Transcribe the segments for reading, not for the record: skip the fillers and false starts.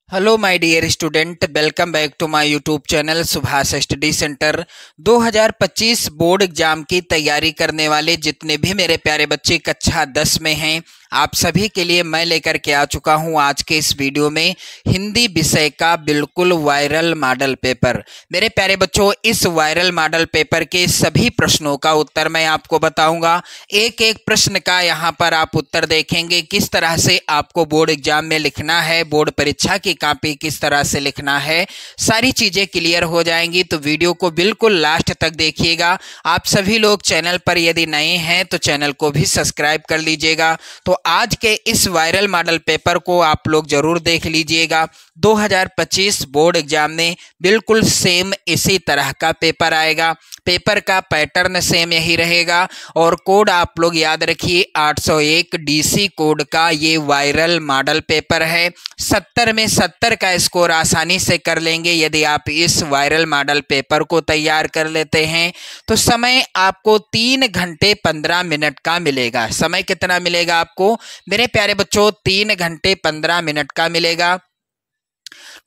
Hello my dear student, welcome back to my YouTube channel Subhash study centre. 2025 board exam की तैयारी करने वाले जितने भी मेरे प्यारे बच्चे कक्षा 10 में हैं, आप सभी के लिए मैं लेकर के आ चुका हूं आज के इस वीडियो में हिंदी विषय का बिल्कुल वायरल मॉडल पेपर। मेरे प्यारे बच्चों, इस वायरल मॉडल पेपर के सभी प्रश्नों का उत्तर मैं आपको बताऊंगा। एक एक प्रश्न का यहां पर आप उत्तर देखेंगे, किस तरह से आपको बोर्ड एग्जाम में लिखना है, बोर्ड परीक्षा की कॉपी किस तरह से लिखना है, सारी चीजें क्लियर हो जाएंगी। तो वीडियो को बिल्कुल लास्ट तक देखिएगा। आप सभी लोग चैनल पर यदि नए हैं तो चैनल को भी सब्सक्राइब कर लीजिएगा। तो आज के इस वायरल मॉडल पेपर को आप लोग जरूर देख लीजिएगा। 2025 बोर्ड एग्जाम में बिल्कुल सेम इसी तरह का पेपर आएगा। पेपर का पैटर्न सेम यही रहेगा और कोड आप लोग याद रखिए 801 डीसी कोड का ये वायरल मॉडल पेपर है। 70 में 70 का स्कोर आसानी से कर लेंगे यदि आप इस वायरल मॉडल पेपर को तैयार कर लेते हैं। तो समय आपको 3 घंटे 15 मिनट का मिलेगा। समय कितना मिलेगा आपको मेरे प्यारे बच्चों? 3 घंटे 15 मिनट का मिलेगा।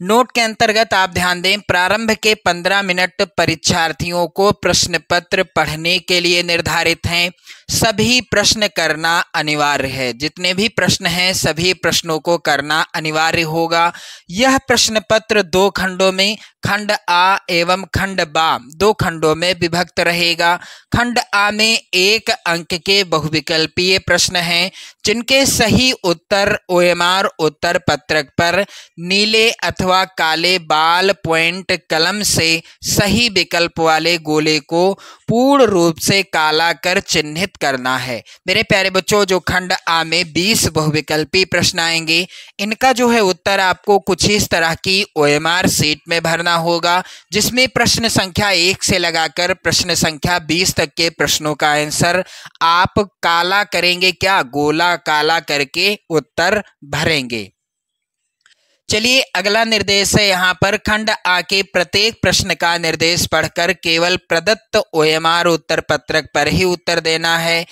नोट के अंतर्गत आप ध्यान दें, प्रारंभ के 15 मिनट परीक्षार्थियों को प्रश्न पत्र पढ़ने के लिए निर्धारित हैं। सभी प्रश्न करना अनिवार्य है। जितने भी प्रश्न हैं सभी प्रश्नों को करना अनिवार्य होगा। यह प्रश्न पत्र 2 खंडों में, खंड आ एवं खंड बा 2 खंडों में विभक्त रहेगा। खंड आ में 1 अंक के बहुविकल्पीय प्रश्न हैं जिनके सही उत्तर ओएमआर उत्तर पत्रक पर नीले अथवा काले बाल पॉइंट कलम से सही विकल्प वाले गोले को पूर्ण रूप से काला कर चिन्हित करना है। मेरे प्यारे बच्चों, जो खंड आ में 20 बहुविकल्पी प्रश्न आएंगे, इनका जो है उत्तर आपको कुछ इस तरह की ओएमआर शीट में भरना होगा, जिसमें प्रश्न संख्या 1 से लगाकर प्रश्न संख्या 20 तक के प्रश्नों का आंसर आप काला करेंगे, क्या गोला काला करके उत्तर भरेंगे। चलिए अगला निर्देश है यहाँ पर, खंड आ के प्रत्येक प्रश्न का निर्देश पढ़कर केवल प्रदत्त ओएमआर उत्तर पत्रक पर ही उत्तर देना है।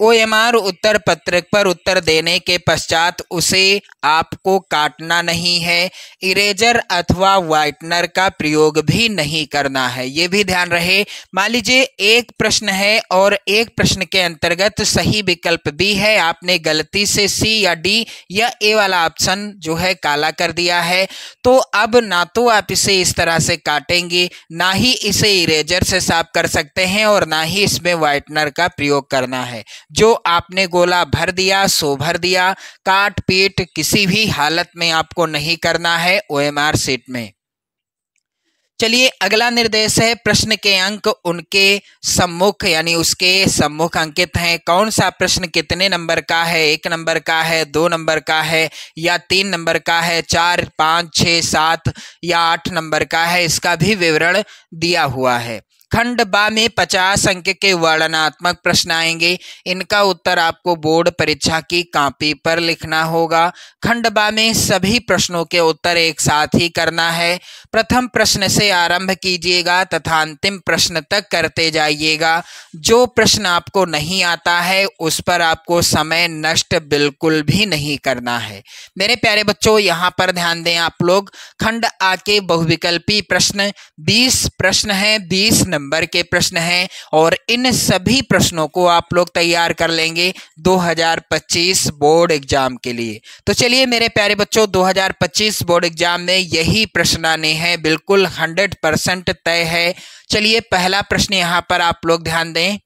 ओएमआर उत्तर पत्रक पर उत्तर देने के पश्चात उसे आपको काटना नहीं है। इरेजर अथवा व्हाइटनर का प्रयोग भी नहीं करना है, ये भी ध्यान रहे। मान लीजिए एक प्रश्न है और एक प्रश्न के अंतर्गत सही विकल्प भी है, आपने गलती से सी या डी या ए वाला ऑप्शन जो है काला कर दिया है, तो अब ना तो आप इसे इस तरह से काटेंगे, ना ही इसे इरेजर से साफ कर सकते हैं और ना ही इसमें व्हाइटनर का प्रयोग करना है। जो आपने गोला भर दिया सो भर दिया, काट पीट किसी भी हालत में आपको नहीं करना है ओएमआर शीट में। चलिए अगला निर्देश है, प्रश्न के अंक उनके सम्मुख यानी उसके सम्मुख अंकित हैं। कौन सा प्रश्न कितने नंबर का है, 1 नंबर का है, 2 नंबर का है या 3 नंबर का है, 4, 5, 6, 7 या 8 नंबर का है, इसका भी विवरण दिया हुआ है। खंड बा में 50 अंक के वर्णनात्मक प्रश्न आएंगे, इनका उत्तर आपको बोर्ड परीक्षा की कॉपी पर लिखना होगा। खंड बा में सभी प्रश्नों के उत्तर एक साथ ही करना है। प्रथम प्रश्न से आरंभ कीजिएगा तथा अंतिम प्रश्न तक करते जाइएगा। जो प्रश्न आपको नहीं आता है उस पर आपको समय नष्ट बिल्कुल भी नहीं करना है। मेरे प्यारे बच्चों, यहाँ पर ध्यान दें आप लोग, खंड आ के बहुविकल्पी प्रश्न 20 प्रश्न हैं, 20 नंबर के प्रश्न हैं और इन सभी प्रश्नों को आप लोग तैयार कर लेंगे 2025 बोर्ड एग्जाम के लिए। तो चलिए मेरे प्यारे बच्चों, 2025 बोर्ड एग्जाम में यही प्रश्न आने हैं, बिल्कुल 100% तय है। चलिए पहला प्रश्न यहाँ पर आप लोग ध्यान दें,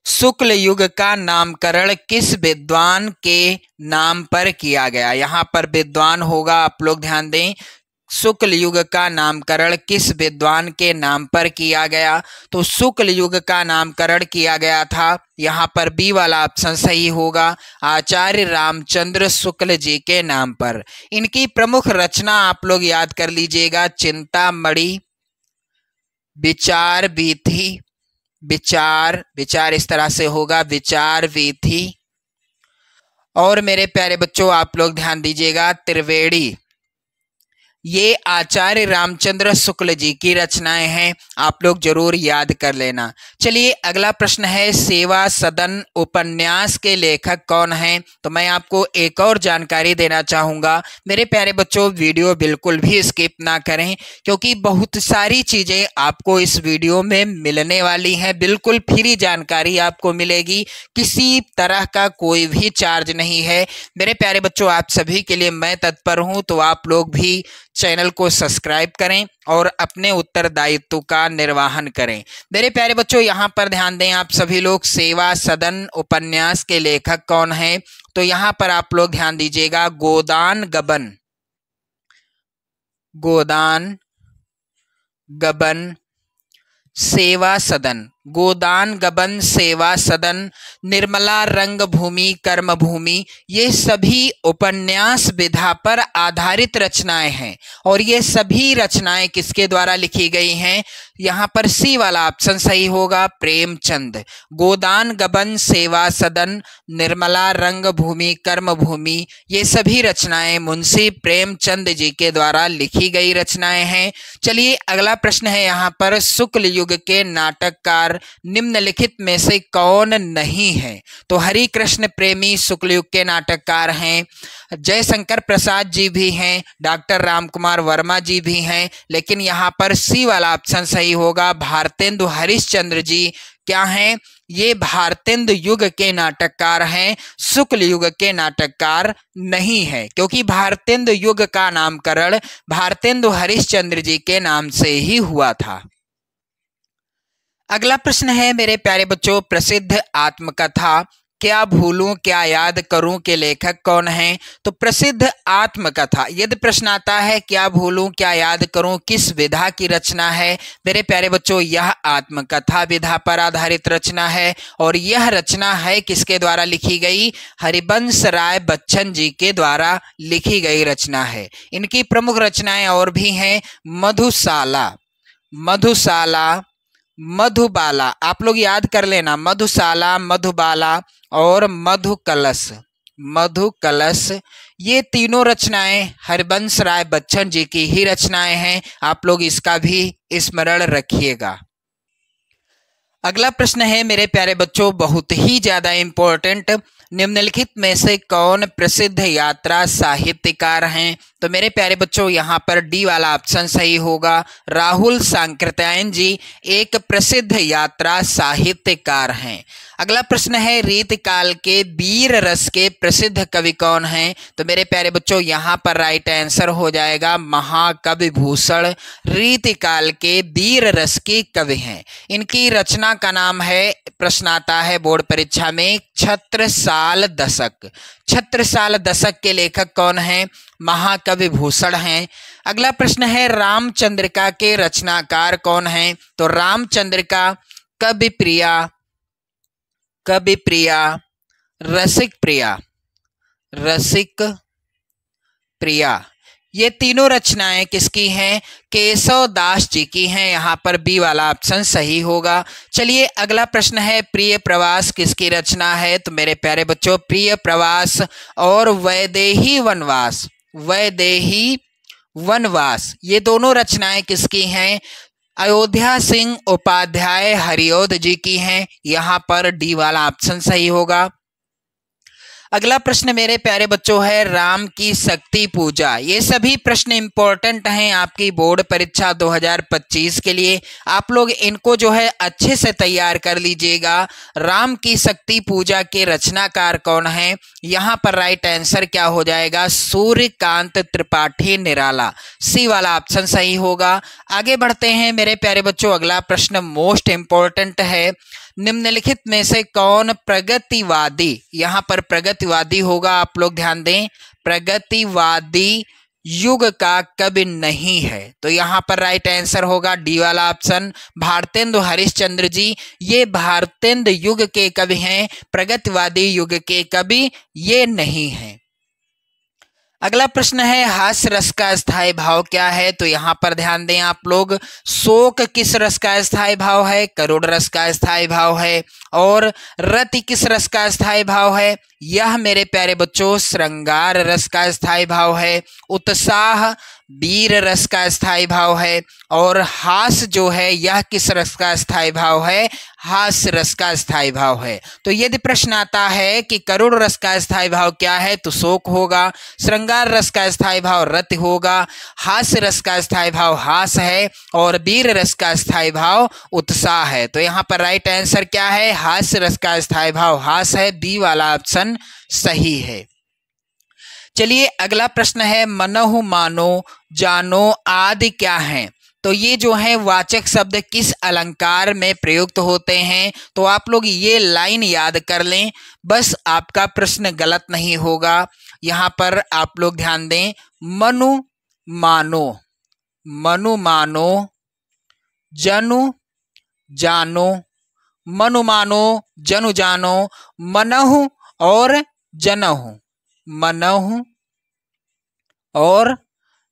शुक्ल युग का नामकरण किस विद्वान के नाम पर किया गया? यहाँ पर विद्वान होगा, आप लोग ध्यान दें। शुक्ल युग का नामकरण किस विद्वान के नाम पर किया गया? तो शुक्ल युग का नामकरण किया गया था, यहाँ पर बी वाला ऑप्शन सही होगा, आचार्य रामचंद्र शुक्ल जी के नाम पर। इनकी प्रमुख रचना आप लोग याद कर लीजिएगा, चिंतामणि, विचार वीथी, विचार इस तरह से होगा, विचार वीथी, और मेरे प्यारे बच्चों आप लोग ध्यान दीजिएगा त्रिवेणी, ये आचार्य रामचंद्र शुक्ल जी की रचनाएं हैं, आप लोग जरूर याद कर लेना। चलिए अगला प्रश्न है, सेवा सदन उपन्यास के लेखक कौन हैं? तो मैं आपको एक और जानकारी देना चाहूँगा मेरे प्यारे बच्चों, वीडियो बिल्कुल भी स्किप ना करें क्योंकि बहुत सारी चीज़ें आपको इस वीडियो में मिलने वाली हैं। बिल्कुल फ्री जानकारी आपको मिलेगी, किसी तरह का कोई भी चार्ज नहीं है। मेरे प्यारे बच्चों, आप सभी के लिए मैं तत्पर हूँ, तो आप लोग भी चैनल को सब्सक्राइब करें और अपने उत्तरदायित्व का निर्वहन करें। मेरे प्यारे बच्चों, यहाँ पर ध्यान दें आप सभी लोग, सेवा सदन उपन्यास के लेखक कौन हैं? तो यहाँ पर आप लोग ध्यान दीजिएगा, गोदान गबन, गोदान गबन सेवा सदन, गोदान गबन सेवा सदन, निर्मला रंगभूमि कर्मभूमि, ये सभी उपन्यास विधा पर आधारित रचनाएं हैं। और ये सभी रचनाएं किसके द्वारा लिखी गई हैं? यहाँ पर सी वाला ऑप्शन सही होगा, प्रेमचंद। गोदान गबन सेवा सदन, निर्मला रंगभूमि कर्मभूमि, ये सभी रचनाएं मुंशी प्रेमचंद जी के द्वारा लिखी गई रचनाएं हैं। चलिए अगला प्रश्न है यहाँ पर, शुक्ल युग के नाटककार निम्नलिखित में से कौन नहीं है? तो हरि कृष्ण प्रेमी शुक्ल युग के नाटककार हैं, जयशंकर प्रसाद जी भी हैं, डॉक्टर रामकुमार वर्मा जी भी हैं, लेकिन यहाँ पर सी वाला ऑप्शन सही होगा, भारतेंदु हरिश्चंद्र जी क्या हैं? ये भारतेंदु युग के नाटककार हैं, शुक्ल युग के नाटककार नहीं है, क्योंकि भारतेंदु युग का नामकरण भारतेंदु हरिश्चंद्र जी के नाम से ही हुआ था। अगला प्रश्न है मेरे प्यारे बच्चों, प्रसिद्ध आत्मकथा क्या भूलूं क्या याद करूं के लेखक कौन हैं? तो प्रसिद्ध आत्मकथा, यदि प्रश्न आता है क्या भूलूं क्या याद करूं किस विधा की रचना है? मेरे प्यारे बच्चों, यह आत्मकथा विधा पर आधारित रचना है। और यह रचना है किसके द्वारा लिखी गई? हरिवंश राय बच्चन जी के द्वारा लिखी गई रचना है। इनकी प्रमुख रचनाएं और भी हैं, मधुशाला, मधुशाला, मधुबाला, आप लोग याद कर लेना, मधुशाला, मधुबाला और मधुकलश, मधुकलश, ये तीनों रचनाएं हरिवंश राय बच्चन जी की ही रचनाएं हैं। आप लोग इसका भी स्मरण रखिएगा। अगला प्रश्न है मेरे प्यारे बच्चों, बहुत ही ज्यादा इंपॉर्टेंट, निम्नलिखित में से कौन प्रसिद्ध यात्रा साहित्यकार हैं? तो मेरे प्यारे बच्चों, यहाँ पर डी वाला ऑप्शन सही होगा, राहुल सांकृत्यायन जी एक प्रसिद्ध यात्रा साहित्यकार हैं। अगला प्रश्न है, रीतिकाल के वीर रस के प्रसिद्ध कवि कौन हैं? तो मेरे प्यारे बच्चों, यहाँ पर राइट आंसर हो जाएगा महाकवि भूषण रीतिकाल के वीर रस के कवि हैं। इनकी रचना का नाम है, प्रश्न आता है बोर्ड परीक्षा में, छत्रसाल दशक। छत्रसाल दशक के लेखक कौन हैं? महाकवि भूषण हैं। अगला प्रश्न है, रामचंद्रिका के रचनाकार कौन हैं? तो रामचंद्रिका, कवि प्रिया, कवि प्रिया, रसिक प्रिया, रसिक प्रिया, ये तीनों रचनाएं किसकी हैं? केशव दास जी की हैं। यहाँ पर बी वाला ऑप्शन सही होगा। चलिए अगला प्रश्न है, प्रिय प्रवास किसकी रचना है? तो मेरे प्यारे बच्चों, प्रिय प्रवास और वैदेही वनवास, वैदेही वनवास, ये दोनों रचनाएं किसकी हैं? अयोध्या सिंह उपाध्याय हरिऔध जी की हैं। यहाँ पर डी वाला ऑप्शन सही होगा। अगला प्रश्न मेरे प्यारे बच्चों है, राम की शक्ति पूजा। ये सभी प्रश्न इंपॉर्टेंट हैं आपकी बोर्ड परीक्षा 2025 के लिए। आप लोग इनको जो है अच्छे से तैयार कर लीजिएगा। राम की शक्ति पूजा के रचनाकार कौन हैं? यहाँ पर राइट आंसर क्या हो जाएगा? सूर्यकांत त्रिपाठी निराला, सी वाला ऑप्शन सही होगा। आगे बढ़ते हैं मेरे प्यारे बच्चों, अगला प्रश्न मोस्ट इंपॉर्टेंट है, निम्नलिखित में से कौन प्रगतिवादी, यहाँ पर प्रगतिवादी होगा, आप लोग ध्यान दें, प्रगतिवादी युग का कवि नहीं है? तो यहाँ पर राइट आंसर होगा डी वाला ऑप्शन, भारतेंदु हरिश्चंद्र जी। ये भारतेंदु युग के कवि हैं, प्रगतिवादी युग के कवि ये नहीं हैं। अगला प्रश्न है, हास्य रस का स्थायी भाव क्या है? तो यहाँ पर ध्यान दें आप लोग, शोक किस रस का स्थायी भाव है? करुण रस का स्थायी भाव है। और रति किस रस का स्थायी भाव है? यह मेरे प्यारे बच्चों श्रृंगार रस का स्थायी भाव है। उत्साह वीर रस का स्थायी भाव है। और हास जो है यह किस रस का स्थायी भाव है? हास्य रस का स्थायी भाव है। तो यदि प्रश्न आता है कि करुण रस का स्थायी भाव क्या है, तो शोक होगा। श्रृंगार रस का स्थायी भाव रति होगा। हास्य रस का स्थायी भाव हास है और वीर रस का स्थायी भाव उत्साह है। तो यहाँ पर राइट आंसर क्या है? हास्य रस का स्थायी भाव हास है। बी वाला ऑप्शन सही है। चलिए अगला प्रश्न है, मनहु मानो जानो आदि क्या है? तो ये जो है वाचक शब्द किस अलंकार में प्रयुक्त होते हैं? तो आप लोग ये लाइन याद कर लें, बस आपका प्रश्न गलत नहीं होगा। यहाँ पर आप लोग ध्यान दें, मनु मानो, मनु मानो, जनु जानो, मनु मानो जनु जानो, मनहु और जनहु, मनहु और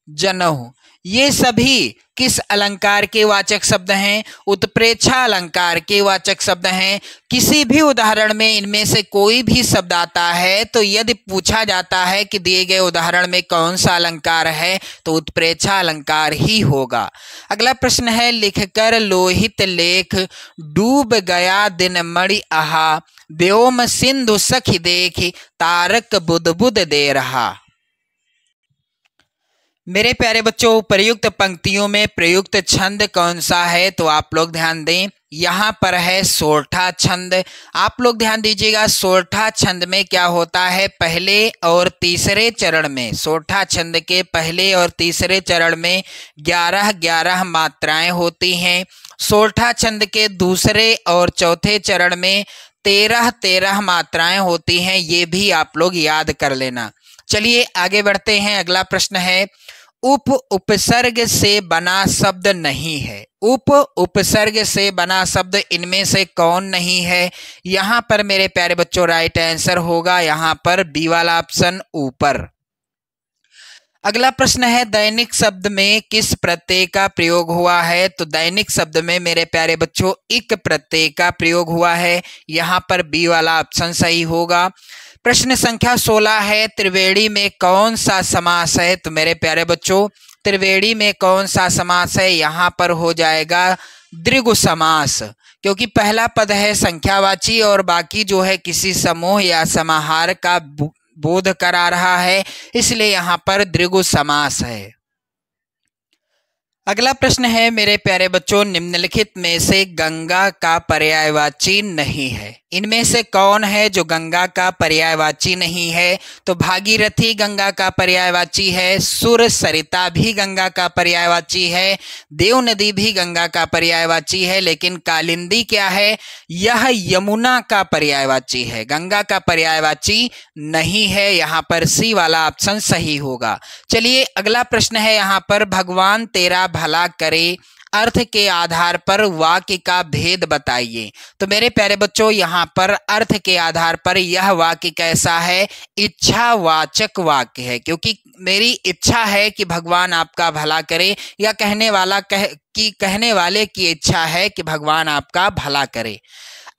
जनहु, ये सभी किस अलंकार के वाचक शब्द हैं? उत्प्रेक्षा अलंकार के वाचक शब्द हैं। किसी भी उदाहरण में इनमें से कोई भी शब्द आता है तो यदि पूछा जाता है कि दिए गए उदाहरण में कौन सा अलंकार है, तो उत्प्रेक्षा अलंकार ही होगा। अगला प्रश्न है, लिखकर लोहित लेख डूब गया दिन मणि आहा, व्योम सिंधु सखी देखी, तारक बुध बुध दे रहा। मेरे प्यारे बच्चों, प्रयुक्त पंक्तियों में प्रयुक्त छंद कौन सा है? तो आप लोग ध्यान दें, यहाँ पर है सोरठा छंद। आप लोग ध्यान दीजिएगा, सोरठा छंद में क्या होता है? पहले और तीसरे चरण में, सोरठा छंद के पहले और तीसरे चरण में 11-11 मात्राएं होती हैं। सोरठा छंद के दूसरे और चौथे चरण में 13-13 मात्राएं होती हैं। ये भी आप लोग याद कर लेना। चलिए आगे बढ़ते हैं। अगला प्रश्न है, उप उपसर्ग से बना शब्द नहीं है। उप उपसर्ग से बना शब्द इनमें से कौन नहीं है? यहाँ पर मेरे प्यारे बच्चों राइट आंसर होगा यहाँ पर बी वाला ऑप्शन, ऊपर। अगला प्रश्न है, दैनिक शब्द में किस प्रत्यय का प्रयोग हुआ है? तो दैनिक शब्द में मेरे प्यारे बच्चों इक प्रत्यय का प्रयोग हुआ है। यहाँ पर बी वाला ऑप्शन सही होगा। प्रश्न संख्या 16 है, त्रिवेणी में कौन सा समास है? तो मेरे प्यारे बच्चों त्रिवेणी में कौन सा समास है? यहाँ पर हो जाएगा द्विगु समास, क्योंकि पहला पद है संख्यावाची और बाकी जो है किसी समूह या समाहार का बोध करा रहा है, इसलिए यहाँ पर द्विगु समास है। अगला प्रश्न है, मेरे प्यारे बच्चों निम्नलिखित में से गंगा का पर्यायवाची नहीं है। इनमें से कौन है जो गंगा का पर्यायवाची नहीं है? तो भागीरथी गंगा का पर्यायवाची है, सुर सरिता भी गंगा का पर्यायवाची है, देव नदी भी गंगा का पर्यायवाची है, लेकिन कालिंदी क्या है? यह यमुना का पर्यायवाची है, गंगा का पर्यायवाची नहीं है। यहाँ पर सी वाला ऑप्शन सही होगा। चलिए अगला प्रश्न है, यहाँ पर भगवान तेरा भला करे अर्थ के आधार पर वाक्य का भेद बताइए। तो मेरे प्यारे बच्चों यहाँ पर अर्थ के आधार पर यह वाक्य कैसा है? इच्छावाचक वाक्य है, क्योंकि मेरी इच्छा है कि भगवान आपका भला करे, या कहने वाले की इच्छा है कि भगवान आपका भला करे।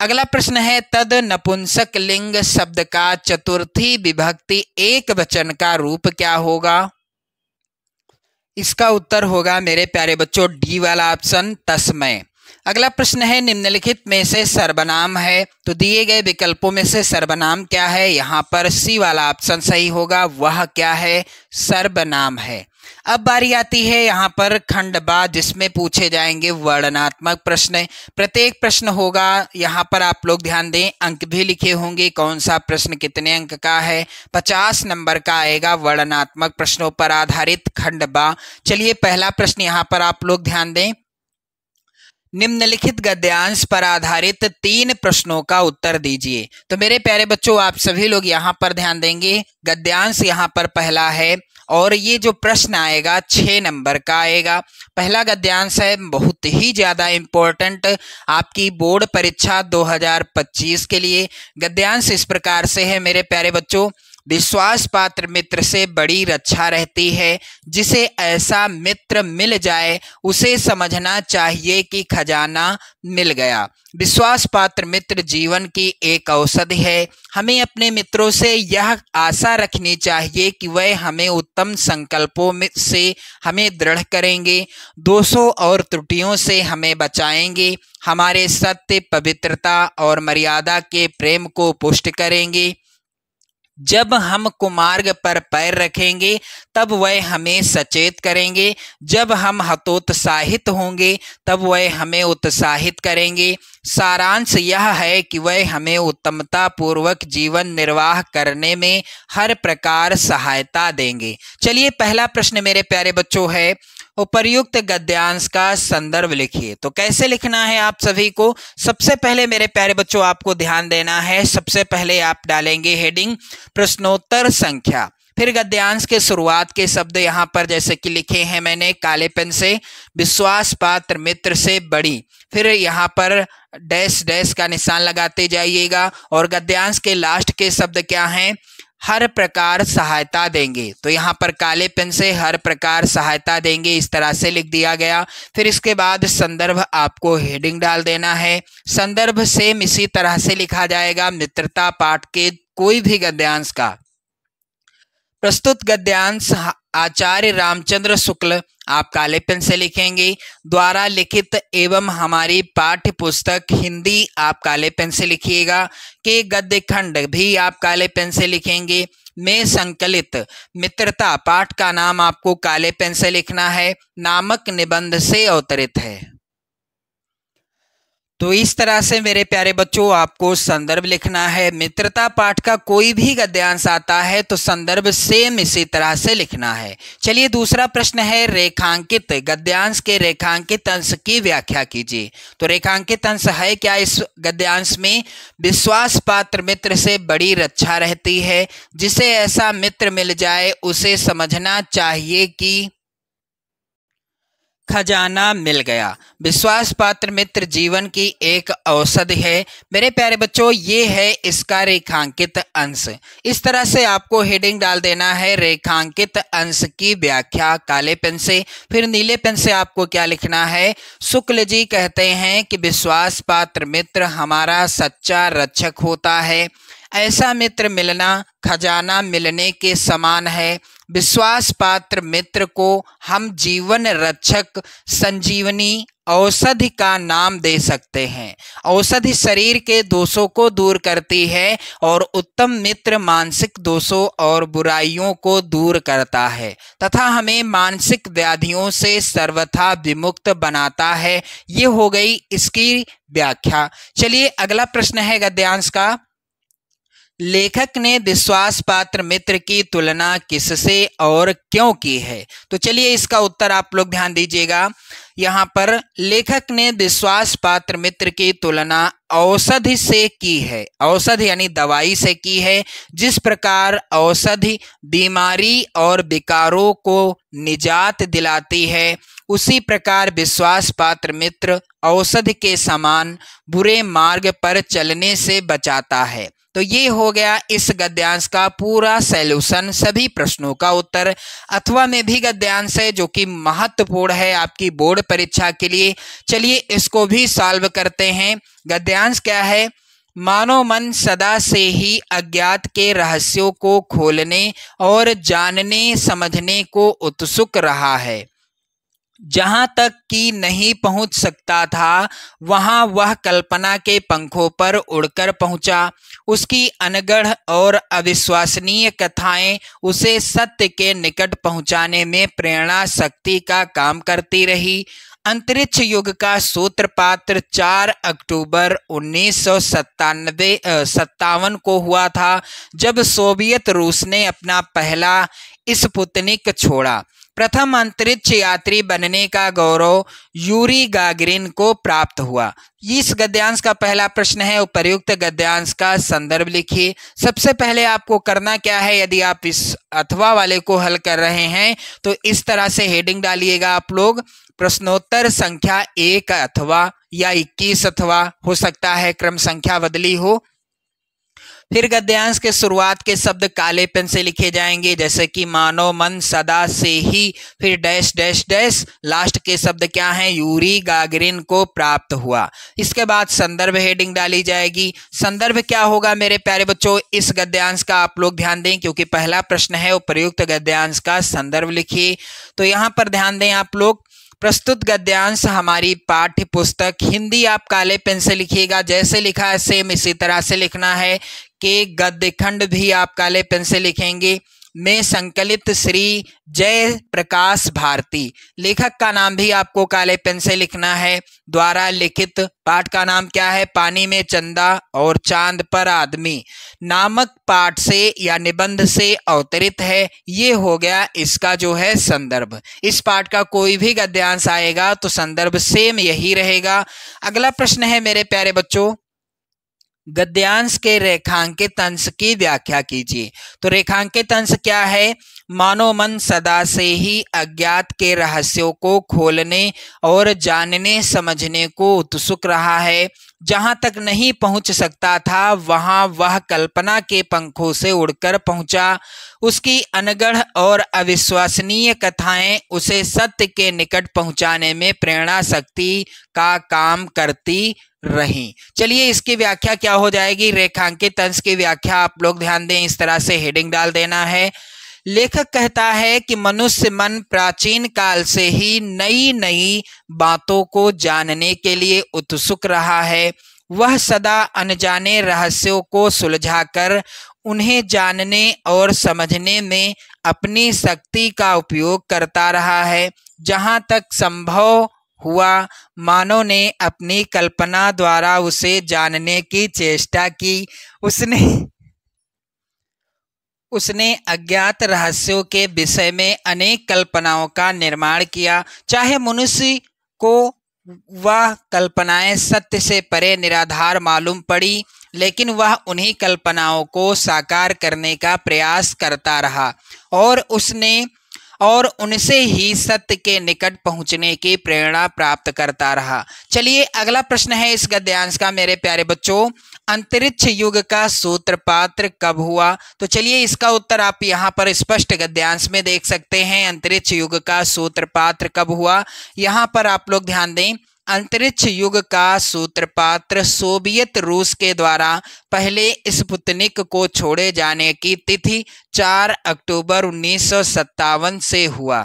अगला प्रश्न है, तद नपुंसक लिंग शब्द का चतुर्थी विभक्ति एक वचन का रूप क्या होगा? इसका उत्तर होगा मेरे प्यारे बच्चों डी वाला ऑप्शन, तस्मय। अगला प्रश्न है, निम्नलिखित में से सर्वनाम है। तो दिए गए विकल्पों में से सर्वनाम क्या है? यहाँ पर सी वाला ऑप्शन सही होगा। वह क्या है? सर्वनाम है। अब बारी आती है यहाँ पर खंड बा, जिसमें पूछे जाएंगे वर्णनात्मक प्रश्न। प्रत्येक प्रश्न होगा, यहाँ पर आप लोग ध्यान दें, अंक भी लिखे होंगे, कौन सा प्रश्न कितने अंक का है। 50 नंबर का आएगा वर्णनात्मक प्रश्नों पर आधारित खंड बा। चलिए पहला प्रश्न यहाँ पर आप लोग ध्यान दें, निम्नलिखित गद्यांश पर आधारित 3 प्रश्नों का उत्तर दीजिए। तो मेरे प्यारे बच्चों आप सभी लोग यहाँ पर ध्यान देंगे, गद्यांश यहाँ पर पहला है और ये जो प्रश्न आएगा 6 नंबर का आएगा। पहला गद्यांश है, बहुत ही ज़्यादा इम्पोर्टेंट आपकी बोर्ड परीक्षा 2025 के लिए। गद्यांश इस प्रकार से है मेरे प्यारे बच्चों, विश्वास पात्र मित्र से बड़ी रक्षा रहती है। जिसे ऐसा मित्र मिल जाए उसे समझना चाहिए कि खजाना मिल गया। विश्वास पात्र मित्र जीवन की एक औषधि है। हमें अपने मित्रों से यह आशा रखनी चाहिए कि वह हमें उत्तम संकल्पों में से हमें दृढ़ करेंगे, दोषों और त्रुटियों से हमें बचाएंगे, हमारे सत्य, पवित्रता और मर्यादा के प्रेम को पुष्ट करेंगे। जब हम कुमार्ग पर पैर रखेंगे तब वह हमें सचेत करेंगे, जब हम हतोत्साहित होंगे तब वह हमें उत्साहित करेंगे। सारांश यह है कि वह हमें उत्तमता पूर्वक जीवन निर्वाह करने में हर प्रकार सहायता देंगे। चलिए, पहला प्रश्न मेरे प्यारे बच्चों है, उपर्युक्त गद्यांश का संदर्भ लिखिए। तो कैसे लिखना है आप सभी को? सबसे पहले मेरे प्यारे बच्चों आपको ध्यान देना है, सबसे पहले आप डालेंगे हेडिंग प्रश्नोत्तर संख्या। फिर गद्यांश के शुरुआत के शब्द यहाँ पर जैसे कि लिखे हैं मैंने काले पेन से, विश्वास पात्र मित्र से बड़ी, फिर यहाँ पर डैश डैश का निशान लगाते जाइएगा। और गद्यांश के लास्ट के शब्द क्या हैं? हर प्रकार सहायता देंगे। तो यहाँ पर काले पेन से हर प्रकार सहायता देंगे इस तरह से लिख दिया गया। फिर इसके बाद संदर्भ आपको हेडिंग डाल देना है। संदर्भ सेम इसी तरह से लिखा जाएगा मित्रता पाठ के कोई भी गद्यांश का। प्रस्तुत गद्यांश आचार्य रामचंद्र शुक्ल, आप काले पेन से लिखेंगे, द्वारा लिखित एवं हमारी पाठ्य पुस्तक हिंदी, आप काले पेन से लिखिएगा, के गद्य खंड भी आप काले पेन से लिखेंगे, में संकलित मित्रता पाठ का नाम आपको काले पेन से लिखना है, नामक निबंध से अवतरित है। तो इस तरह से मेरे प्यारे बच्चों आपको संदर्भ लिखना है। मित्रता पाठ का कोई भी गद्यांश आता है तो संदर्भ सेम इसी तरह से लिखना है। चलिए, दूसरा प्रश्न है, रेखांकित गद्यांश के रेखांकित अंश की व्याख्या कीजिए। तो रेखांकित अंश है क्या इस गद्यांश में? विश्वास पात्र मित्र से बड़ी रक्षा रहती है। जिसे ऐसा मित्र मिल जाए उसे समझना चाहिए कि खजाना मिल गया। विश्वास पात्र मित्र जीवन की एक औषधि है। मेरे प्यारे बच्चों, ये है इसका रेखांकित अंश। इस तरह से आपको हेडिंग डाल देना है, रेखांकित अंश की व्याख्या, काले पेन से। फिर नीले पेन से आपको क्या लिखना है? शुक्ल जी कहते हैं कि विश्वास पात्र मित्र हमारा सच्चा रक्षक होता है। ऐसा मित्र मिलना खजाना मिलने के समान है। विश्वास पात्र मित्र को हम जीवन रक्षक, संजीवनी, औषधि का नाम दे सकते हैं। औषधि शरीर के दोषों को दूर करती है और उत्तम मित्र मानसिक दोषों और बुराइयों को दूर करता है तथा हमें मानसिक व्याधियों से सर्वथा विमुक्त बनाता है। ये हो गई इसकी व्याख्या। चलिए, अगला प्रश्न है गद्यांश का, लेखक ने विश्वास पात्र मित्र की तुलना किससे और क्यों की है? तो चलिए इसका उत्तर आप लोग ध्यान दीजिएगा। यहाँ पर लेखक ने विश्वास पात्र मित्र की तुलना औषधि से की है। औषधि यानी दवाई से की है। जिस प्रकार औषधि बीमारी और विकारों को निजात दिलाती है, उसी प्रकार विश्वास पात्र मित्र औषधि के समान बुरे मार्ग पर चलने से बचाता है। तो ये हो गया इस गद्यांश का पूरा सैल्यूशन, सभी प्रश्नों का उत्तर। अथवा में भी गद्यांश है जो कि महत्वपूर्ण है आपकी बोर्ड परीक्षा के लिए। चलिए इसको भी सॉल्व करते हैं। गद्यांश क्या है? मानव मन सदा से ही अज्ञात के रहस्यों को खोलने और जानने समझने को उत्सुक रहा है। जहां तक कि नहीं पहुंच सकता था वहां वह कल्पना के पंखों पर उड़कर पहुंचा। उसकी अनगढ़ और अविश्वसनीय कथाएं उसे सत्य के निकट पहुंचाने में प्रेरणा शक्ति का काम करती रही। अंतरिक्ष युग का सूत्रपात 4 अक्टूबर 1957 को हुआ था, जब सोवियत रूस ने अपना पहला स्पुतनिक छोड़ा। प्रथम अंतरिक्ष यात्री बनने का गौरव यूरी गागरिन को प्राप्त हुआ। इस गद्यांश का पहला प्रश्न है, उपर्युक्त गद्यांश का संदर्भ लिखिए। सबसे पहले आपको करना क्या है, यदि आप इस अथवा वाले को हल कर रहे हैं तो इस तरह से हेडिंग डालिएगा आप लोग, प्रश्नोत्तर संख्या 1 अथवा या 21 अथवा, हो सकता है क्रम संख्या बदली हो। फिर गद्यांश के शुरुआत के शब्द काले पेन से लिखे जाएंगे, जैसे कि मानो मन सदा से ही, फिर डैश डैश डैश, लास्ट के शब्द क्या हैं, यूरी गागरिन को प्राप्त हुआ। इसके बाद संदर्भ हेडिंग डाली जाएगी। संदर्भ क्या होगा मेरे प्यारे बच्चों, इस गद्यांश का आप लोग ध्यान दें, क्योंकि पहला प्रश्न है उपयुक्त गद्यांश का संदर्भ लिखिए। तो यहाँ पर ध्यान दें आप लोग, प्रस्तुत गद्यांश हमारी पाठ्य पुस्तक हिंदी आप काले पेन से लिखिएगा, जैसे लिखा है सेम इसी तरह से लिखना है। कि गद्य खंड भी आप काले पेन से लिखेंगे। में संकलित श्री जय प्रकाश भारती, लेखक का नाम भी आपको काले पेन से लिखना है। द्वारा लिखित पाठ का नाम क्या है, पानी में चंदा और चांद पर आदमी नामक पाठ से या निबंध से अवतरित है। ये हो गया इसका जो है संदर्भ। इस पाठ का कोई भी गद्यांश आएगा तो संदर्भ सेम यही रहेगा। अगला प्रश्न है मेरे प्यारे बच्चों, गद्यांश के रेखांकित अंश की व्याख्या कीजिए। तो रेखांकित अंश क्या है, मानो मन सदा से ही अज्ञात के रहस्यों को खोलने और जानने समझने को उत्सुक रहा है। जहां तक नहीं पहुंच सकता था वहां वह कल्पना के पंखों से उड़कर पहुंचा। उसकी अनगढ़ और अविश्वसनीय कथाएं उसे सत्य के निकट पहुंचाने में प्रेरणा शक्ति का काम करती रही। चलिए इसकी व्याख्या क्या हो जाएगी, रेखांकित अंश की व्याख्या आप लोग ध्यान दें, इस तरह से हेडिंग डाल देना है। लेखक कहता है कि मनुष्य मन प्राचीन काल से ही नई नई बातों को जानने के लिए उत्सुक रहा है। वह सदा अनजाने रहस्यों को सुलझाकर उन्हें जानने और समझने में अपनी शक्ति का उपयोग करता रहा है। जहां तक संभव हुआ मानव ने अपनी कल्पना द्वारा उसे जानने की चेष्टा की। उसने अज्ञात रहस्यों के विषय में अनेक कल्पनाओं का निर्माण किया। चाहे मनुष्य को वह कल्पनाएं सत्य से परे निराधार मालूम पड़ी, लेकिन वह उन्हीं कल्पनाओं को साकार करने का प्रयास करता रहा और उनसे ही सत्य के निकट पहुंचने की प्रेरणा प्राप्त करता रहा। चलिए अगला प्रश्न है इस गद्यांश का मेरे प्यारे बच्चों, अंतरिक्ष युग का सूत्रपात कब हुआ। तो चलिए इसका उत्तर आप यहाँ पर स्पष्ट गद्यांश में देख सकते हैं। अंतरिक्ष युग का सूत्रपात कब हुआ, यहाँ पर आप लोग ध्यान दें। अंतरिक्ष युग का सूत्रपात सोवियत रूस के द्वारा पहले स्पुतनिक को छोड़े जाने की तिथि 4 अक्टूबर 1957 से हुआ।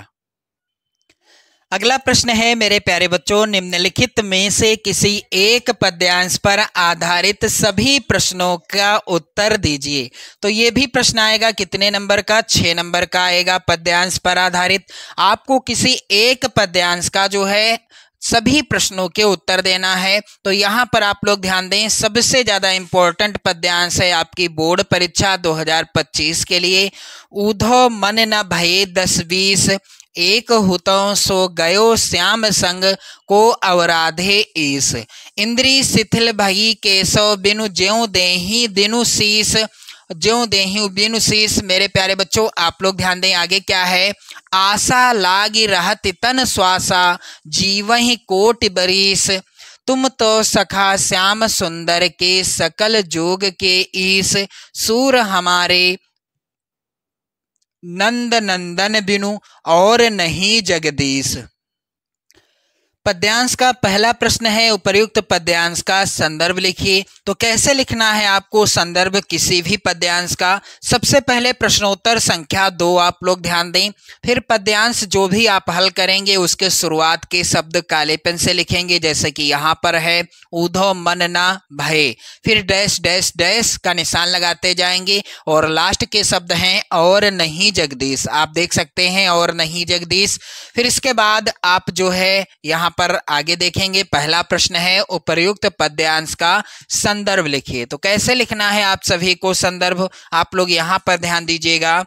अगला प्रश्न है मेरे प्यारे बच्चों, निम्नलिखित में से किसी एक पद्यांश पर आधारित सभी प्रश्नों का उत्तर दीजिए। तो ये भी प्रश्न आएगा कितने नंबर का, 6 नंबर का आएगा। पद्यांश पर आधारित आपको किसी एक पद्यांश का जो है सभी प्रश्नों के उत्तर देना है। तो यहाँ पर आप लोग ध्यान दें, सबसे ज्यादा इंपॉर्टेंट पद्यांश है आपकी बोर्ड परीक्षा 2025 के लिए। ऊधो मन न भये 10-20, एक हुतों सो गयो श्याम संग को अवराधे ईस। इंद्री शिथिल भई केशव बिनु ज्यों देहि दिनु शीस, ज्यों देहि बिनु शीस। मेरे प्यारे बच्चों आप लोग ध्यान दें, आगे क्या है, आशा लागी रहत तन श्वासा जीवहि कोटि बरीस। तुम तो सखा श्याम सुंदर के सकल जोग के ईस। सूर हमारे नंद नंदन बिनु और नहीं जगदीश। पद्यांश का पहला प्रश्न है, उपर्युक्त पद्यांश का संदर्भ लिखिए। तो कैसे लिखना है आपको संदर्भ किसी भी पद्यांश का, सबसे पहले प्रश्नोत्तर संख्या 2 आप लोग ध्यान दें। फिर पद्यांश जो भी आप हल करेंगे उसके शुरुआत के शब्द काले पेन से लिखेंगे, जैसे कि यहाँ पर है ऊधो मन ना भय, फिर डैश डैश डैश का निशान लगाते जाएंगे और लास्ट के शब्द हैं और नहीं जगदीश, आप देख सकते हैं और नहीं जगदीश। फिर इसके बाद आप जो है यहाँ पर आगे देखेंगे, पहला प्रश्न है उपर्युक्त पद्यांश का संदर्भ लिखिए। तो कैसे लिखना है आप सभी को संदर्भ, आप लोग यहां पर ध्यान दीजिएगा।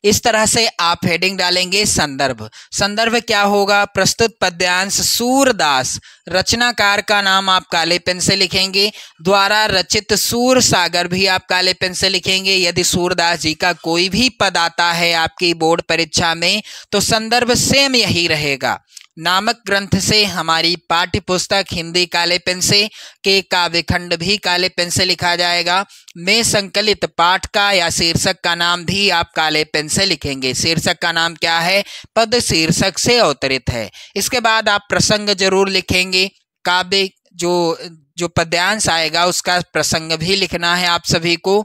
इस तरह से आप हेडिंग डालेंगे संदर्भ। संदर्भ क्या होगा, प्रस्तुत पद्यांश सूरदास, रचनाकार का नाम आप काले पेन से लिखेंगे। द्वारा रचित सूर सागर भी आप काले पेन से लिखेंगे। यदि सूरदास जी का कोई भी पद आता है आपकी बोर्ड परीक्षा में तो संदर्भ सेम यही रहेगा। नामक ग्रंथ से हमारी पाठ्य पुस्तक हिंदी काले पेन से के काव्यखंड भी काले पेन से लिखा जाएगा। में संकलित पाठ का या शीर्षक का नाम भी आप काले पेन से लिखेंगे। शीर्षक का नाम क्या है? पद शीर्षक से अवतरित है। इसके बाद आप प्रसंग जरूर लिखेंगे। काव्य जो पद्यांश आएगा उसका प्रसंग भी लिखना है आप सभी को।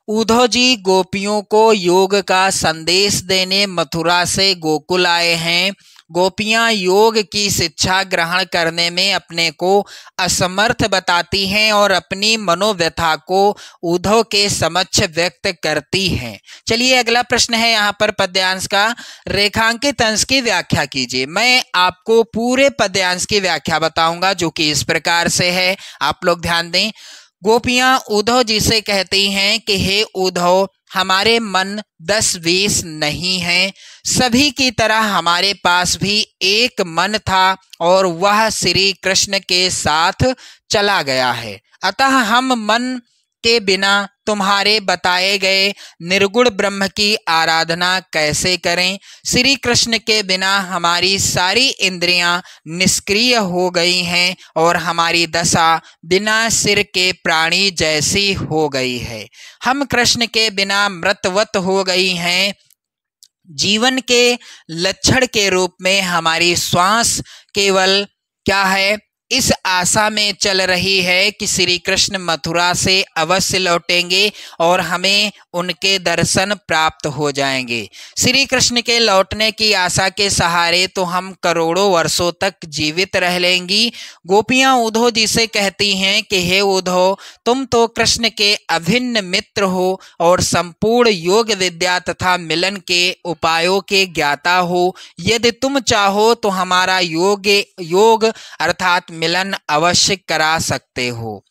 उद्धव जी गोपियों को योग का संदेश देने मथुरा से गोकुल आए हैं। गोपियां योग की शिक्षा ग्रहण करने में अपने को असमर्थ बताती हैं और अपनी मनोव्यथा को उद्धव के समक्ष व्यक्त करती हैं। चलिए अगला प्रश्न है यहाँ पर पद्यांश का। रेखांकित अंश की व्याख्या कीजिए। मैं आपको पूरे पद्यांश की व्याख्या बताऊंगा जो कि इस प्रकार से है, आप लोग ध्यान दें। गोपियां उद्धव जी से कहती हैं कि हे उद्धव, हमारे मन 10-20 नहीं हैं। सभी की तरह हमारे पास भी एक मन था और वह श्री कृष्ण के साथ चला गया है। अतः हम मन के बिना तुम्हारे बताए गए निर्गुण ब्रह्म की आराधना कैसे करें? श्री कृष्ण के बिना हमारी सारी इंद्रियां निष्क्रिय हो गई हैं और हमारी दशा बिना सिर के प्राणी जैसी हो गई है। हम कृष्ण के बिना मृतवत हो गई हैं। जीवन के लक्षण के रूप में हमारी श्वास केवल क्या है? इस आशा में चल रही है कि श्री कृष्ण मथुरा से अवश्य लौटेंगे और हमें उनके दर्शन प्राप्त हो जाएंगे। श्री कृष्ण के लौटने की आशा के सहारे तो हम करोड़ों वर्षों तक जीवित रह लेंगी। गोपियां उद्धव जी से कहती हैं कि हे उद्धव, तुम तो कृष्ण के अभिन्न मित्र हो और संपूर्ण योग विद्या तथा मिलन के उपायों के ज्ञाता हो। यदि तुम चाहो तो हमारा योग अर्थात मिलन अवश्य करा सकते हो।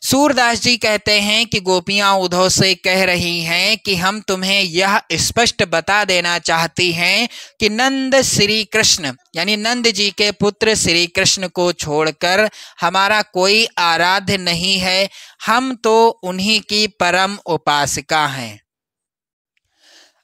सूरदास जी कहते हैं कि गोपियां उद्धव से कह रही हैं कि हम तुम्हें यह स्पष्ट बता देना चाहती हैं कि नंद श्री कृष्ण यानी नंद जी के पुत्र श्री कृष्ण को छोड़कर हमारा कोई आराध्य नहीं है। हम तो उन्हीं की परम उपासिका हैं।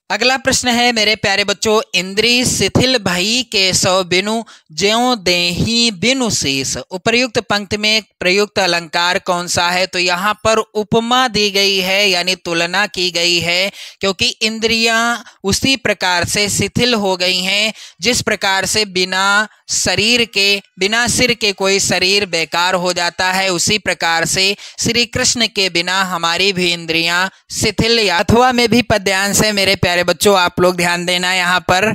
अगला प्रश्न है मेरे प्यारे बच्चों। इंद्री शिथिल भई केशव बिनु ज्यों देहि बिनु शेष। उपर्युक्त पंक्ति में प्रयुक्त अलंकार कौन सा है? तो यहाँ पर उपमा दी गई है यानी तुलना की गई है, क्योंकि इंद्रियां उसी प्रकार से शिथिल हो गई हैं जिस प्रकार से बिना सिर के कोई शरीर बेकार हो जाता है। उसी प्रकार से श्री कृष्ण के बिना हमारी भी इंद्रियां शिथिल या अथवा में भी पद्यांश है मेरे प्यारे बच्चों, आप लोग ध्यान देना। यहाँ पर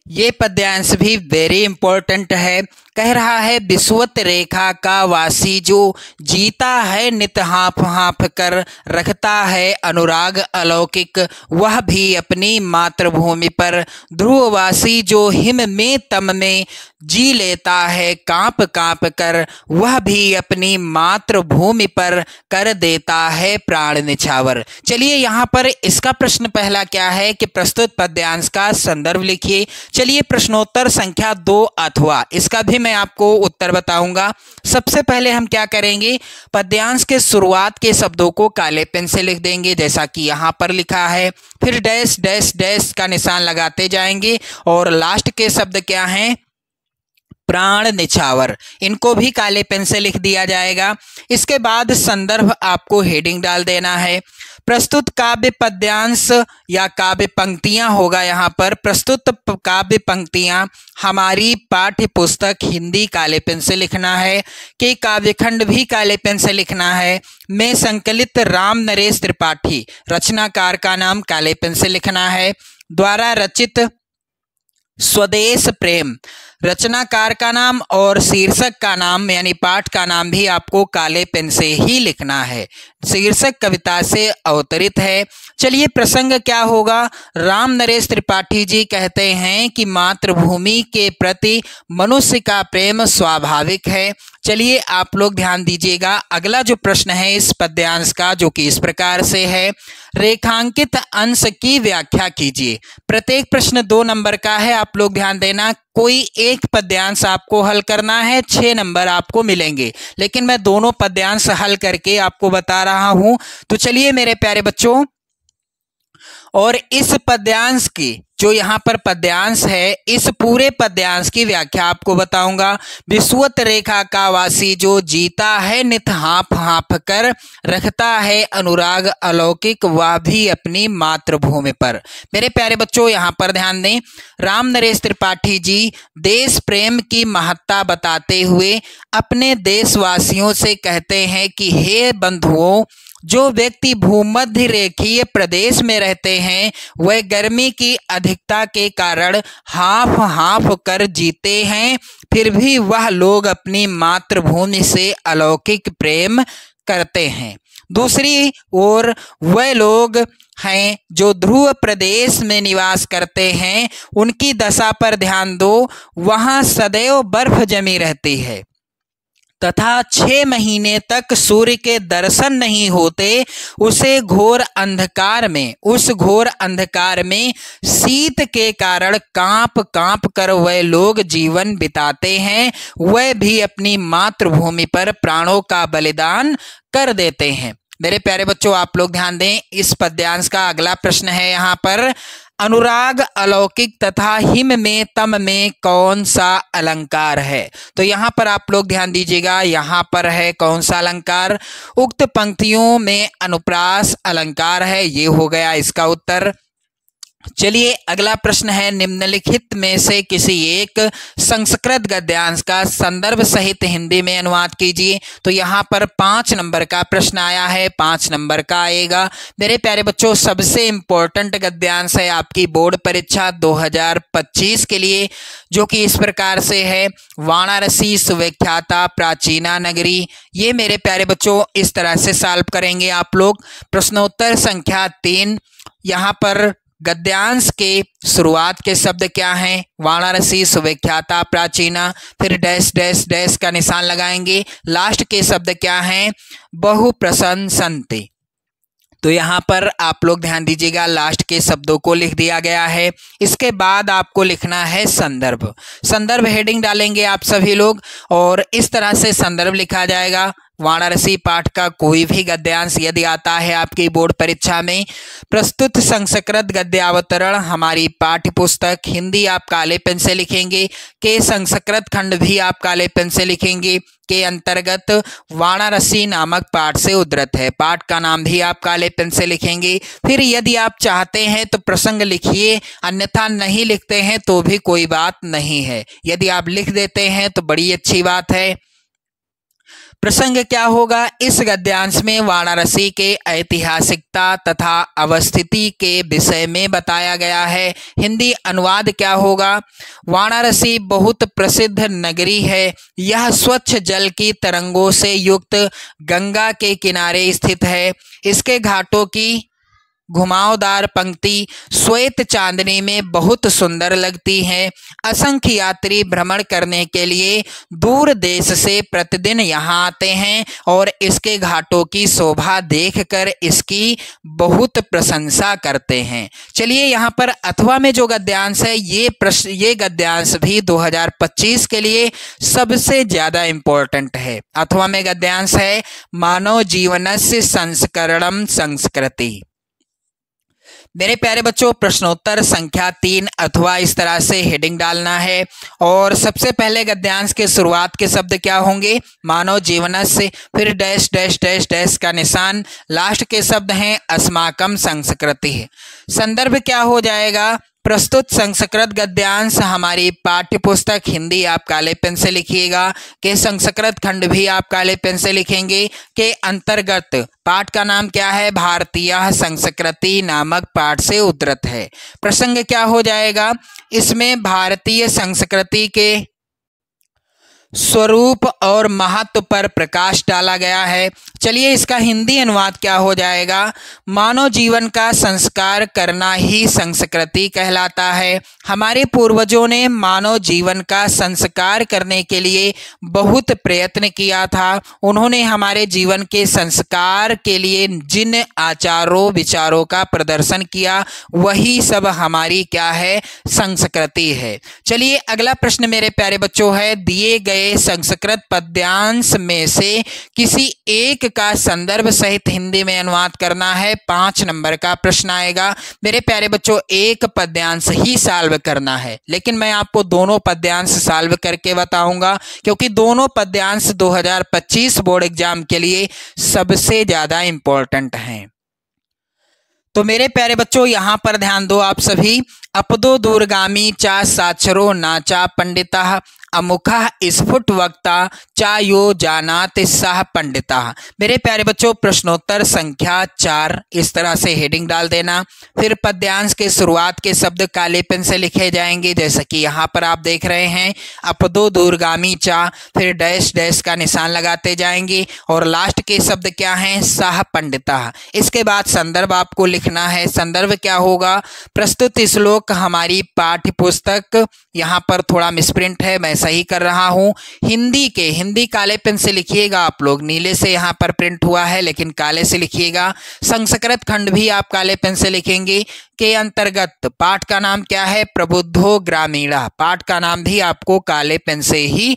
ये पद्यांश भी वेरी इंपॉर्टेंट है। कह रहा है विश्वत रेखा का वासी जो जीता है नित हाँफ हाँफ कर, रखता है अनुराग अलौकिक वह भी अपनी मातृभूमि पर। ध्रुववासी जो हिम में तम में जी लेता है कांप कांप कर, वह भी अपनी मातृभूमि पर कर देता है प्राण निछावर। चलिए यहाँ पर इसका प्रश्न पहला क्या है कि प्रस्तुत पद्यांश का संदर्भ लिखिए। चलिए प्रश्नोत्तर संख्या 2 अथवा इसका भी मैं आपको उत्तर बताऊंगा। सबसे पहले हम क्या करेंगे, पद्यांश के शुरुआत के शब्दों को काले पेन से लिख देंगे जैसा कि यहाँ पर लिखा है। फिर डैश डैश डैश का निशान लगाते जाएंगे और लास्ट के शब्द क्या हैं? प्राण निछावर। इनको भी काले पेन से लिख दिया जाएगा। इसके बाद संदर्भ आपको हेडिंग डाल देना है। प्रस्तुत काव्य पद्यांश या काव्य पंक्तियां होगा। यहाँ पर प्रस्तुत काव्य पंक्तियां हमारी पाठ्य पुस्तक हिंदी काले पेन से लिखना है। कि काव्यखंड भी काले पेन से लिखना है। में संकलित राम नरेश त्रिपाठी, रचनाकार का नाम काले पेन से लिखना है। द्वारा रचित स्वदेश प्रेम, रचनाकार का नाम और शीर्षक का नाम यानी पाठ का नाम भी आपको काले पेन से ही लिखना है। शीर्षक कविता से अवतरित है। चलिए प्रसंग क्या होगा? राम नरेश त्रिपाठी जी कहते हैं कि मातृभूमि के प्रति मनुष्य का प्रेम स्वाभाविक है। चलिए आप लोग ध्यान दीजिएगा। अगला जो प्रश्न है इस पद्यांश का जो कि इस प्रकार से है, रेखांकित अंश की व्याख्या कीजिए। प्रत्येक प्रश्न 2 नंबर का है, आप लोग ध्यान देना। कोई एक पद्यांश आपको हल करना है, 6 नंबर आपको मिलेंगे, लेकिन मैं दोनों पद्यांश हल करके आपको बता रहा हूं। तो चलिए मेरे प्यारे बच्चों, और इस पद्यांश की जो यहाँ पर पद्यांश है, इस पूरे पद्यांश की व्याख्या आपको बताऊंगा। विषुवत रेखा का वासी जो जीता है नित हाँफ हाँफ कर, रखता है अनुराग अलौकिक वह भी अपनी मातृभूमि पर। मेरे प्यारे बच्चों, यहाँ पर ध्यान दें, राम नरेश त्रिपाठी जी देश प्रेम की महत्ता बताते हुए अपने देशवासियों से कहते हैं कि हे बंधुओं, जो व्यक्ति भूमध्य रेखीय प्रदेश में रहते हैं वह गर्मी की अधिकता के कारण हाँफ हाँफ कर जीते हैं, फिर भी वह लोग अपनी मातृभूमि से अलौकिक प्रेम करते हैं। दूसरी ओर वह लोग हैं जो ध्रुव प्रदेश में निवास करते हैं, उनकी दशा पर ध्यान दो, वहां सदैव बर्फ जमी रहती है तथा 6 महीने तक सूर्य के दर्शन नहीं होते। उस घोर अंधकार में शीत के कारण कांप कांप कर वह लोग जीवन बिताते हैं, वह भी अपनी मातृभूमि पर प्राणों का बलिदान कर देते हैं। मेरे प्यारे बच्चों, आप लोग ध्यान दें, इस पद्यांश का अगला प्रश्न है यहाँ पर, अनुराग अलौकिक तथा हिम में तम में कौन सा अलंकार है? तो यहाँ पर आप लोग ध्यान दीजिएगा, यहाँ पर है कौन सा अलंकार? उक्त पंक्तियों में अनुप्रास अलंकार है, ये हो गया इसका उत्तर। चलिए अगला प्रश्न है, निम्नलिखित में से किसी एक संस्कृत गद्यांश का संदर्भ सहित हिंदी में अनुवाद कीजिए। तो यहाँ पर 5 नंबर का प्रश्न आया है, 5 नंबर का आएगा। मेरे प्यारे बच्चों, सबसे इम्पोर्टेंट गद्यांश है आपकी बोर्ड परीक्षा 2025 के लिए, जो कि इस प्रकार से है, वाराणसी सुविख्याता प्राचीना नगरी। ये मेरे प्यारे बच्चों इस तरह से सॉल्व करेंगे आप लोग। प्रश्नोत्तर संख्या 3, यहाँ पर गद्यांश के शुरुआत के शब्द क्या हैं? वाराणसी सुविख्याता प्राचीना, फिर डैश डैश डैश का निशान लगाएंगे। लास्ट के शब्द क्या हैं? बहुप्रशंसन्ते। तो यहाँ पर आप लोग ध्यान दीजिएगा, लास्ट के शब्दों को लिख दिया गया है। इसके बाद आपको लिखना है संदर्भ। संदर्भ हेडिंग डालेंगे आप सभी लोग, और इस तरह से संदर्भ लिखा जाएगा। वाराणसी पाठ का कोई भी गद्यांश यदि आता है आपकी बोर्ड परीक्षा में, प्रस्तुत संस्कृत गद्यावतरण हमारी पाठ्य पुस्तक हिंदी आप काले पेन से लिखेंगे, के संस्कृत खंड भी आप काले पेन से लिखेंगे, के अंतर्गत वाराणसी नामक पाठ से उद्धृत है, पाठ का नाम भी आप काले पेन से लिखेंगे। फिर यदि आप चाहते हैं तो प्रसंग लिखिए, अन्यथा नहीं लिखते हैं तो भी कोई बात नहीं है। यदि आप लिख देते हैं तो बड़ी अच्छी बात है। प्रसंग क्या होगा? इस गद्यांश में वाराणसी के ऐतिहासिकता तथा अवस्थिति के विषय में बताया गया है। हिंदी अनुवाद क्या होगा? वाराणसी बहुत प्रसिद्ध नगरी है। यह स्वच्छ जल की तरंगों से युक्त गंगा के किनारे स्थित है। इसके घाटों की घुमावदार पंक्ति श्वेत चांदनी में बहुत सुंदर लगती है। असंख्य यात्री भ्रमण करने के लिए दूर देश से प्रतिदिन यहाँ आते हैं और इसके घाटों की शोभा देखकर इसकी बहुत प्रशंसा करते हैं। चलिए यहाँ पर अथवा में जो गद्यांश है, ये गद्यांश भी 2025 के लिए सबसे ज्यादा इम्पोर्टेंट है। अथवा में गद्यांश है, मानव जीवनस्य संस्करणम संस्कृति। मेरे प्यारे बच्चों, प्रश्नोत्तर संख्या 3 अथवा इस तरह से हेडिंग डालना है, और सबसे पहले गद्यांश के शुरुआत के शब्द क्या होंगे? मानव जीवनस्य, फिर डैश डैश डैश डैश का निशान, लास्ट के शब्द हैं अस्माकम संस्कृति। संदर्भ क्या हो जाएगा? प्रस्तुत संस्कृत गद्यांश हमारी पाठ्य पुस्तक हिंदी आप काले पेन से लिखिएगा, के संस्कृत खंड भी आप काले पेन से लिखेंगे, के अंतर्गत पाठ का नाम क्या है? भारतीय संस्कृति नामक पाठ से उद्धृत है। प्रसंग क्या हो जाएगा? इसमें भारतीय संस्कृति के स्वरूप और महत्व पर प्रकाश डाला गया है। चलिए इसका हिंदी अनुवाद क्या हो जाएगा? मानव जीवन का संस्कार करना ही संस्कृति कहलाता है। हमारे पूर्वजों ने मानव जीवन का संस्कार करने के लिए बहुत प्रयत्न किया था। उन्होंने हमारे जीवन के संस्कार के लिए जिन आचारों विचारों का प्रदर्शन किया, वही सब हमारी क्या है? संस्कृति है। चलिए अगला प्रश्न मेरे प्यारे बच्चों है, दिए गए गए संस्कृत पद्यांश में से किसी एक का संदर्भ सहित हिंदी में अनुवाद करना है। 5 नंबर का प्रश्न आएगा। मेरे प्यारे बच्चों, एक पद्यांश ही सॉल्व करना है, लेकिन मैं आपको दोनों पद्यांश सॉल्व करके बताऊंगा, क्योंकि दोनों पद्यांश 2025 बोर्ड एग्जाम के लिए सबसे ज्यादा इंपॉर्टेंट हैं। तो मेरे प्यारे बच्चों, यहां पर ध्यान दो आप सभी। अपदो दूरगामी चा साक्षरो नाचा पंडिता अमुखा स्फुट वक्ता चा यो जानात सह पंडिता। मेरे प्यारे बच्चों, प्रश्नोत्तर संख्या 4 इस तरह से हेडिंग डाल देना। फिर पद्यांश के शुरुआत के शब्द काले पेन से लिखे जाएंगे, जैसे कि यहाँ पर आप देख रहे हैं, अपदो दूरगामी चा, फिर डैश डैश का निशान लगाते जाएंगे और लास्ट के शब्द क्या हैं, सह पंडिता। इसके बाद संदर्भ आपको लिखना है। संदर्भ क्या होगा, प्रस्तुत श्लोक हमारी पाठ्य पुस्तक, यहाँ पर थोड़ा मिसप्रिंट है, मैं सही कर रहा हूँ, हिंदी काले पेन से लिखिएगा आप लोग, नीले से यहाँ पर प्रिंट हुआ है लेकिन काले से लिखिएगा। संस्कृत खंड भी आप काले पेन से लिखेंगे। के अंतर्गत पाठ का नाम क्या है, प्रबुद्धो ग्रामीणा, पाठ का नाम भी आपको काले पेन से ही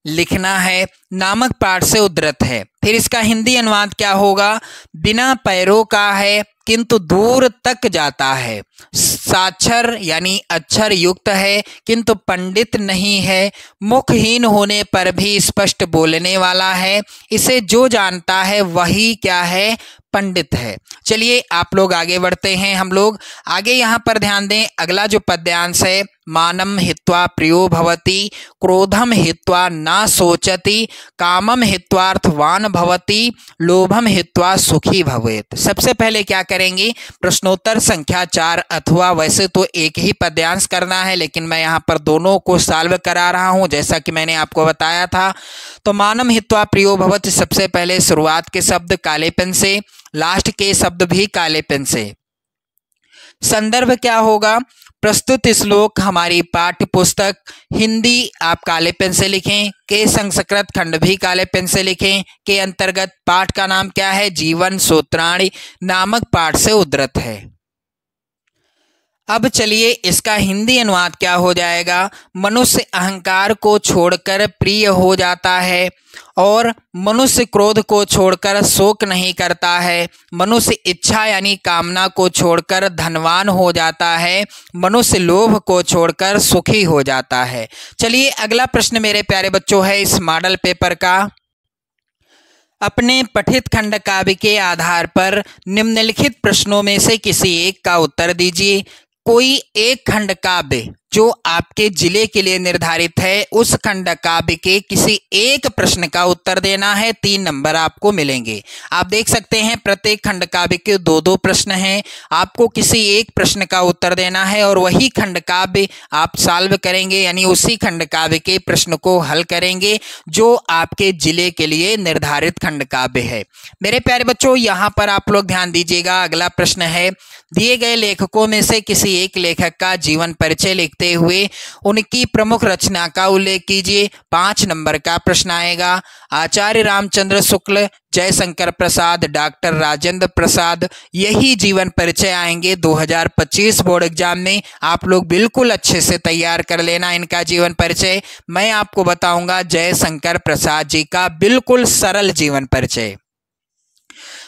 लिखना है। नामक पाठ से उद्धृत है। फिर इसका हिंदी अनुवाद क्या होगा, बिना पैरों का है किंतु दूर तक जाता है, साक्षर यानी अक्षर युक्त है किंतु पंडित नहीं है, मुखहीन होने पर भी स्पष्ट बोलने वाला है, इसे जो जानता है वही क्या है, पंडित है। चलिए आप लोग आगे बढ़ते हैं। हम लोग आगे यहाँ पर ध्यान दें। अगला जो पद्यांश है, मानम हित्वा प्रियो भवति, क्रोधम हित्वा न सोचति, कामम हित्वार्थवान भवति, लोभम हित्वा सुखी भवेत। सबसे पहले क्या करेंगे, प्रश्नोत्तर संख्या 4 अथवा वैसे तो एक ही पद्यांश करना है, लेकिन मैं यहाँ पर दोनों को सॉल्व करा रहा हूँ जैसा कि मैंने आपको बताया था। तो मानम हित्वा प्रियो भवति, सबसे पहले शुरुआत के शब्द काले पेन से, लास्ट के शब्द भी काले पेन से। संदर्भ क्या होगा, प्रस्तुत श्लोक हमारी पाठ्य पुस्तक, हिंदी आप काले पेन से लिखें, के संस्कृत खंड भी काले पेन से लिखें। के अंतर्गत पाठ का नाम क्या है, जीवन सूत्राणि नामक पाठ से उद्धृत है। अब चलिए इसका हिंदी अनुवाद क्या हो जाएगा, मनुष्य अहंकार को छोड़कर प्रिय हो जाता है और मनुष्य क्रोध को छोड़कर शोक नहीं करता है, मनुष्य इच्छा यानी कामना को छोड़कर धनवान हो जाता है, मनुष्य लोभ को छोड़कर सुखी हो जाता है। चलिए अगला प्रश्न मेरे प्यारे बच्चों है इस मॉडल पेपर का। अपने पठित खंड काव्य के आधार पर निम्नलिखित प्रश्नों में से किसी एक का उत्तर दीजिए। कोई एक खंड काव्य जो आपके जिले के लिए निर्धारित है, उस खंड काव्य के किसी एक प्रश्न का उत्तर देना है। 3 नंबर आपको मिलेंगे। आप देख सकते हैं प्रत्येक खंड काव्य के 2-2 प्रश्न हैं। आपको किसी एक प्रश्न का उत्तर देना है और वही खंड काव्य आप सॉल्व करेंगे, यानी उसी खंड काव्य के प्रश्न को हल करेंगे जो आपके जिले के लिए निर्धारित खंड काव्य है। मेरे प्यारे बच्चों, यहाँ पर आप लोग ध्यान दीजिएगा। अगला प्रश्न है, दिए गए लेखकों में से किसी एक लेखक का जीवन परिचय लिखते हुए उनकी प्रमुख रचना का उल्लेख कीजिए। 5 नंबर का प्रश्न आएगा। आचार्य रामचंद्र शुक्ल, जयशंकर प्रसाद, डॉक्टर राजेंद्र प्रसाद, यही जीवन परिचय आएंगे 2025 बोर्ड एग्जाम में। आप लोग बिल्कुल अच्छे से तैयार कर लेना इनका जीवन परिचय। मैं आपको बताऊंगा जयशंकर प्रसाद जी का बिल्कुल सरल जीवन परिचय।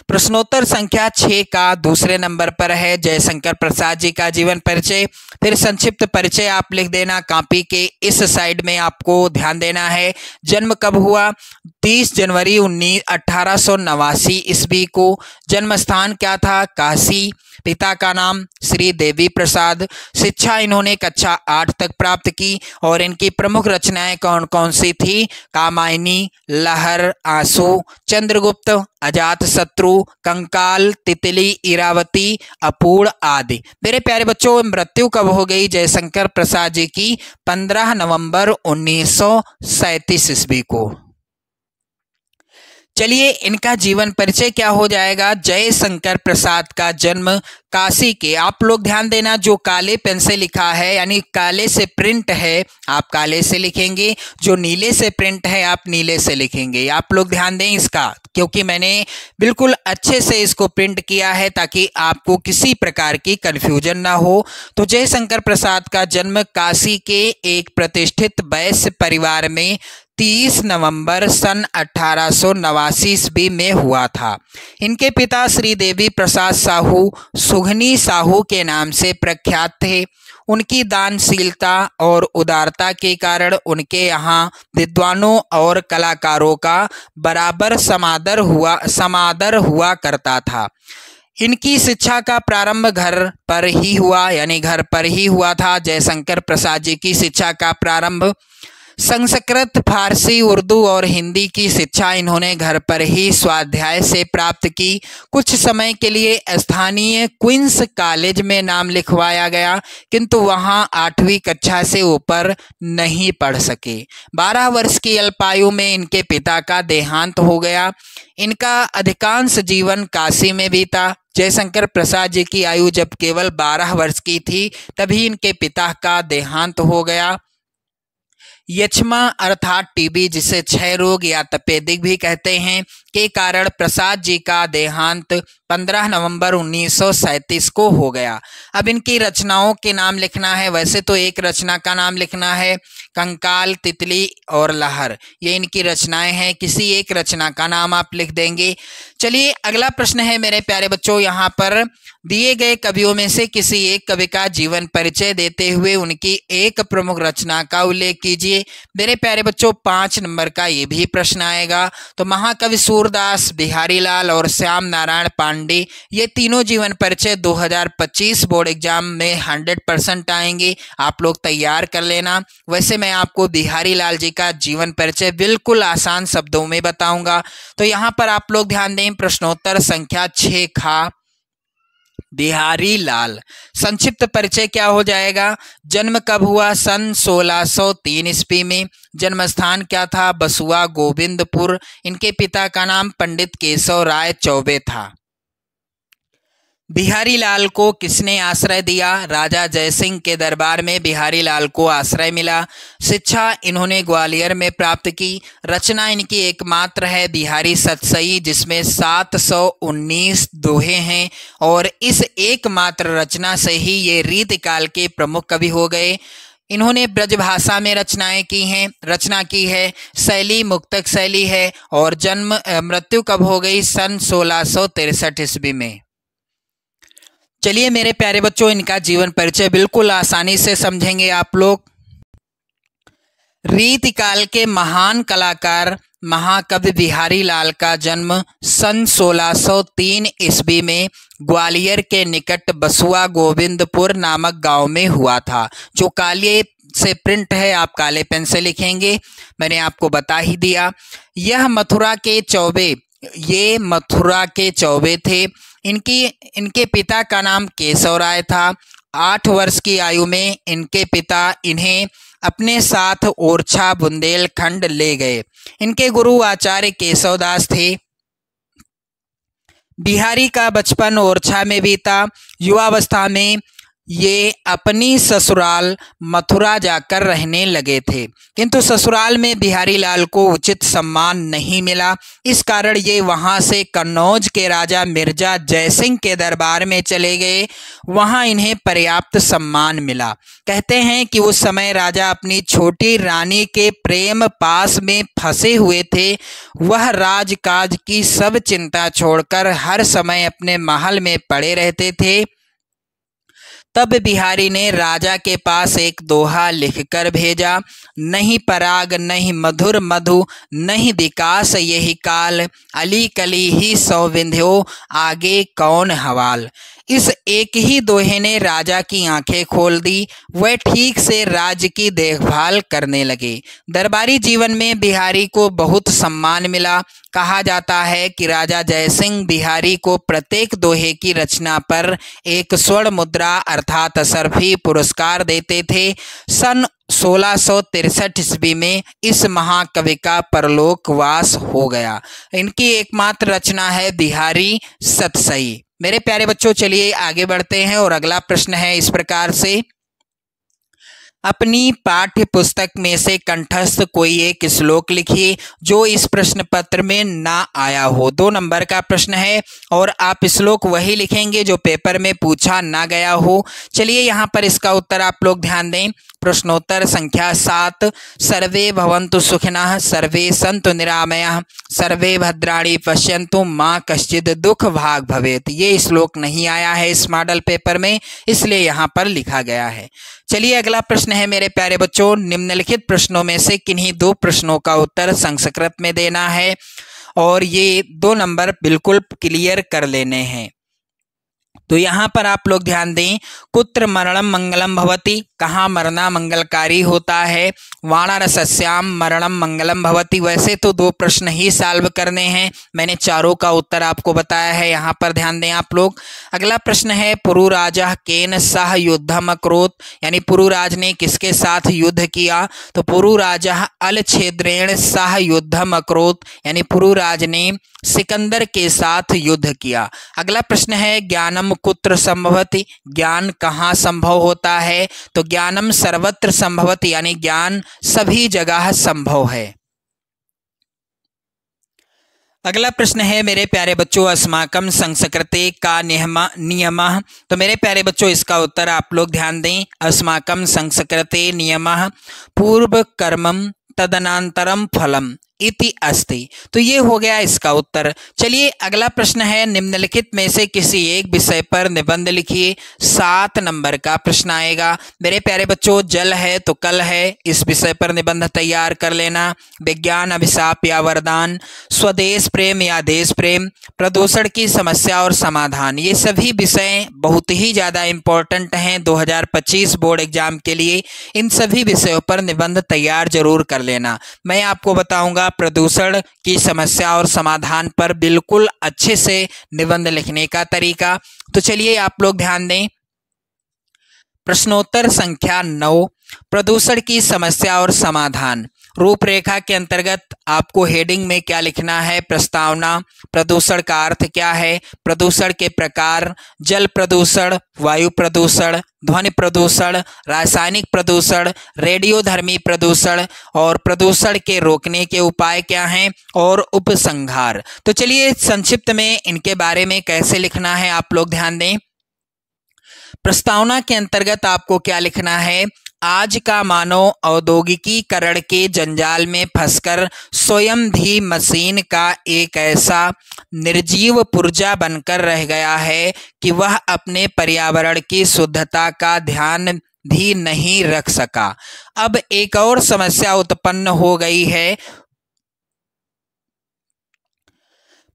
प्रश्नोत्तर संख्या 6 का दूसरे नंबर पर है जयशंकर प्रसाद जी का जीवन परिचय। फिर संक्षिप्त परिचय आप लिख देना, कॉपी के इस साइड में आपको ध्यान देना है। जन्म कब हुआ, 30 जनवरी 1889 ईस्वी को। जन्म स्थान क्या था, काशी। पिता का नाम श्री देवी प्रसाद। शिक्षा इन्होंने कक्षा 8 तक प्राप्त की और इनकी प्रमुख रचनाएं कौन कौन सी थी, कामायनी, लहर, आंसू, चंद्रगुप्त, अजात शत्रु, कंकाल, तितली, इरावती, अपूर्ण आदि। मेरे प्यारे बच्चों, मृत्यु कब हो गई जयशंकर प्रसाद जी की, 15 नवंबर 1937 ईस्वी को। चलिए इनका जीवन परिचय क्या हो जाएगा। जयशंकर प्रसाद का जन्म काशी के, आप लोग ध्यान देना, जो काले पेन से लिखा है यानी काले से प्रिंट है आप काले से लिखेंगे, जो नीले से प्रिंट है आप नीले से लिखेंगे। आप लोग ध्यान दें इसका, क्योंकि मैंने बिल्कुल अच्छे से इसको प्रिंट किया है ताकि आपको किसी प्रकार की कन्फ्यूजन ना हो। तो जयशंकर प्रसाद का जन्म काशी के एक प्रतिष्ठित वैश्य परिवार में 30 नवंबर सन 1889 ईस्वी में हुआ था। इनके पिता श्रीदेवी प्रसाद साहू सुघनी साहू के नाम से प्रख्यात थे। उनकी दानशीलता और उदारता के कारण उनके यहाँ विद्वानों और कलाकारों का बराबर समादर हुआ करता था। इनकी शिक्षा का प्रारंभ घर पर ही हुआ, यानी घर पर ही हुआ था। जयशंकर प्रसाद जी की शिक्षा का प्रारंभ संस्कृत, फारसी, उर्दू और हिंदी की शिक्षा इन्होंने घर पर ही स्वाध्याय से प्राप्त की। कुछ समय के लिए स्थानीय क्वींस कॉलेज में नाम लिखवाया गया, किंतु वहां 8वीं कक्षा से ऊपर नहीं पढ़ सके। 12 वर्ष की अल्पायु में इनके पिता का देहांत हो गया। इनका अधिकांश जीवन काशी में बीता। जयशंकर प्रसाद जी की आयु जब केवल 12 वर्ष की थी तभी इनके पिता का देहांत हो गया। यक्ष्मा अर्थात टीबी, जिसे क्षय रोग या तपेदिक भी कहते हैं, के कारण प्रसाद जी का देहांत 15 नवंबर 1937 को हो गया। अब इनकी रचनाओं के नाम लिखना है। वैसे तो एक रचना का नाम लिखना है, कंकाल, तितली और लहर, ये इनकी रचनाएं हैं। किसी एक रचना का नाम आप लिख देंगे। चलिए अगला प्रश्न है मेरे प्यारे बच्चों, यहाँ पर दिए गए कवियों में से किसी एक कवि का जीवन परिचय देते हुए उनकी एक प्रमुख रचना का उल्लेख कीजिए। मेरे प्यारे बच्चों 5 नंबर का ये भी प्रश्न आएगा। तो महाकवि सूरदास, बिहारी लाल और श्याम नारायण पांडे, ये तीनों जीवन परिचय 2025 बोर्ड एग्जाम में 100% आएंगे। आप लोग तैयार कर लेना। वैसे मैं आपको बिहारी लाल जी का जीवन परिचय बिल्कुल आसान शब्दों में बताऊंगा। तो यहाँ पर आप लोग ध्यान दें, प्रश्नोत्तर संख्या 6 खा बिहारी लाल। संक्षिप्त परिचय क्या हो जाएगा? जन्म कब हुआ? सन 1603 ईस्वी में। जन्म स्थान क्या था? बसुआ, गोविंदपुर। इनके पिता का नाम पंडित केशव राय चौबे था। बिहारी लाल को किसने आश्रय दिया? राजा जयसिंह के दरबार में बिहारी लाल को आश्रय मिला। शिक्षा इन्होंने ग्वालियर में प्राप्त की। रचना इनकी एकमात्र है बिहारी सतसई, जिसमें 719 दोहे हैं और इस एकमात्र रचना से ही ये रीतिकाल के प्रमुख कवि हो गए। इन्होंने ब्रजभाषा में रचनाएं की हैं। रचना की है शैली मुक्तक शैली है और मृत्यु कब हो गई? सन 1663 ईस्वी में। चलिए मेरे प्यारे बच्चों, इनका जीवन परिचय बिल्कुल आसानी से समझेंगे आप लोग। रीतिकाल के महान कलाकार महाकवि बिहारी लाल का जन्म सन 1603 ईस्वी में ग्वालियर के निकट बसुआ गोविंदपुर नामक गांव में हुआ था। जो काले से प्रिंट है आप काले पेन से लिखेंगे, मैंने आपको बता ही दिया। यह मथुरा के चौबे थे। इनके पिता का नाम केशव राय था। 8 वर्ष की आयु में इनके पिता इन्हें अपने साथ ओरछा बुंदेलखंड ले गए। इनके गुरु आचार्य केशवदास थे। बिहारी का बचपन ओरछा में बीता। युवावस्था में ये अपनी ससुराल मथुरा जाकर रहने लगे थे, किंतु ससुराल में बिहारी लाल को उचित सम्मान नहीं मिला। इस कारण ये वहां से कन्नौज के राजा मिर्जा जयसिंह के दरबार में चले गए। वहां इन्हें पर्याप्त सम्मान मिला। कहते हैं कि उस समय राजा अपनी छोटी रानी के प्रेम पास में फंसे हुए थे। वह राजकाज की सब चिंता छोड़कर हर समय अपने महल में पड़े रहते थे। तब बिहारी ने राजा के पास एक दोहा लिखकर भेजा, नहीं पराग नहीं मधुर मधु नहीं विकास यही काल, अली कली ही सौ विंध्यो आगे कौन हवाल। इस एक ही दोहे ने राजा की आंखें खोल दी। वह ठीक से राज्य की देखभाल करने लगे। दरबारी जीवन में बिहारी को बहुत सम्मान मिला। कहा जाता है कि राजा जयसिंह बिहारी को प्रत्येक दोहे की रचना पर एक स्वर्ण मुद्रा अर्थात असरफी पुरस्कार देते थे। सन 1663 ईस्वी में इस महाकवि का परलोकवास हो गया। इनकी एकमात्र रचना है बिहारी सतसई। मेरे प्यारे बच्चों, चलिए आगे बढ़ते हैं और अगला प्रश्न है इस प्रकार से, अपनी पाठ्य पुस्तक में से कंठस्थ कोई एक श्लोक लिखिए जो इस प्रश्न पत्र में ना आया हो। 2 नंबर का प्रश्न है और आप श्लोक वही लिखेंगे जो पेपर में पूछा ना गया हो। चलिए यहाँ पर इसका उत्तर आप लोग ध्यान दें। प्रश्नोत्तर संख्या 7, सर्वे भवन्तु सुखिनः, सर्वे सन्तु निरामयाः, सर्वे भद्राणि पश्यन्तु, मा कश्चित् दुख भाग भवेत्। ये श्लोक नहीं आया है इस मॉडल पेपर में, इसलिए यहाँ पर लिखा गया है। चलिए अगला प्रश्न है मेरे प्यारे बच्चों, निम्नलिखित प्रश्नों में से किन्हीं 2 प्रश्नों का उत्तर संस्कृत में देना है और ये 2 नंबर बिल्कुल क्लियर कर लेने हैं। तो यहाँ पर आप लोग ध्यान दें, कुत्र मरणम मंगलम भवति, कहाँ मरना मंगलकारी होता है। वानरसस्याम मरणम मंगलम भवति। वैसे तो 2 प्रश्न ही सॉल्व करने हैं, मैंने चारों का उत्तर आपको बताया है, यहाँ पर ध्यान दें आप लोग। अगला प्रश्न है, पुरुराजः केन सह युद्धम अकरोत्, यानी पुरुराज ने किसके साथ युद्ध किया। तो पुरुराजः अलछेद्रेण सह युद्धम अकरोत्, यानी पुरुराज ने सिकंदर के साथ युद्ध किया। अगला प्रश्न है, ज्ञानम कुत्र संभवति, ज्ञान कहाँ संभव होता है। तो ज्ञानम सर्वत्र संभवति, यानी ज्ञान सभी जगह संभव है। अगला प्रश्न है मेरे प्यारे बच्चों, अस्माकं संस्कृते का नियमः। तो मेरे प्यारे बच्चों इसका उत्तर आप लोग ध्यान दें। अस्माकं संस्कृते नियमः पूर्व कर्मम तदनंतरम फलम इति अस्ति। तो ये हो गया इसका उत्तर। चलिए अगला प्रश्न है, निम्नलिखित में से किसी एक विषय पर निबंध लिखिए। 7 नंबर का प्रश्न आएगा। मेरे प्यारे बच्चों, जल है तो कल है, इस विषय पर निबंध तैयार कर लेना। विज्ञान अभिशाप या वरदान, स्वदेश प्रेम या देश प्रेम, प्रदूषण की समस्या और समाधान, ये सभी विषय बहुत ही ज़्यादा इम्पोर्टेंट हैं 2025 बोर्ड एग्जाम के लिए। इन सभी विषयों पर निबंध तैयार जरूर कर लेना। मैं आपको बताऊंगा प्रदूषण की समस्या और समाधान पर बिल्कुल अच्छे से निबंध लिखने का तरीका। तो चलिए आप लोग ध्यान दें। प्रश्नोत्तर संख्या 9, प्रदूषण की समस्या और समाधान। रूपरेखा के अंतर्गत आपको हेडिंग में क्या लिखना है, प्रस्तावना, प्रदूषण का अर्थ क्या है, प्रदूषण के प्रकार, जल प्रदूषण, वायु प्रदूषण, ध्वनि प्रदूषण, रासायनिक प्रदूषण, रेडियोधर्मी प्रदूषण और प्रदूषण के रोकने के उपाय क्या हैं और उपसंहार। तो चलिए संक्षिप्त में इनके बारे में कैसे लिखना है आप लोग ध्यान दें। प्रस्तावना के अंतर्गत आपको क्या लिखना है, आज का मानव औद्योगिकीकरण के जंजाल में फंसकर स्वयं भी मशीन का एक ऐसा निर्जीव पुर्जा बनकर रह गया है कि वह अपने पर्यावरण की शुद्धता का ध्यान भी नहीं रख सका। अब एक और समस्या उत्पन्न हो गई है,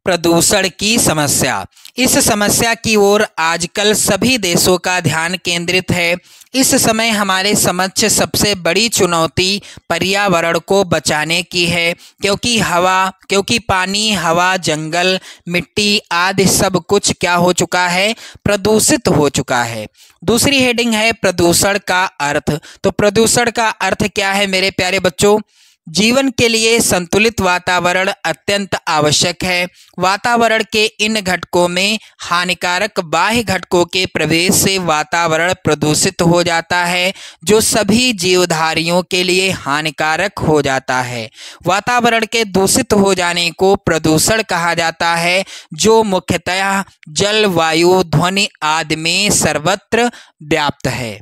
प्रदूषण की समस्या। इस समस्या की ओर आजकल सभी देशों का ध्यान केंद्रित है। इस समय हमारे समक्ष सबसे बड़ी चुनौती पर्यावरण को बचाने की है, क्योंकि पानी, हवा, जंगल, मिट्टी आदि सब कुछ क्या हो चुका है, प्रदूषित हो चुका है। दूसरी हेडिंग है प्रदूषण का अर्थ। तो प्रदूषण का अर्थ क्या है मेरे प्यारे बच्चों, जीवन के लिए संतुलित वातावरण अत्यंत आवश्यक है। वातावरण के इन घटकों में हानिकारक बाह्य घटकों के प्रवेश से वातावरण प्रदूषित हो जाता है, जो सभी जीवधारियों के लिए हानिकारक हो जाता है। वातावरण के दूषित हो जाने को प्रदूषण कहा जाता है, जो मुख्यतः जल, वायु, ध्वनि आदि में सर्वत्र व्याप्त है।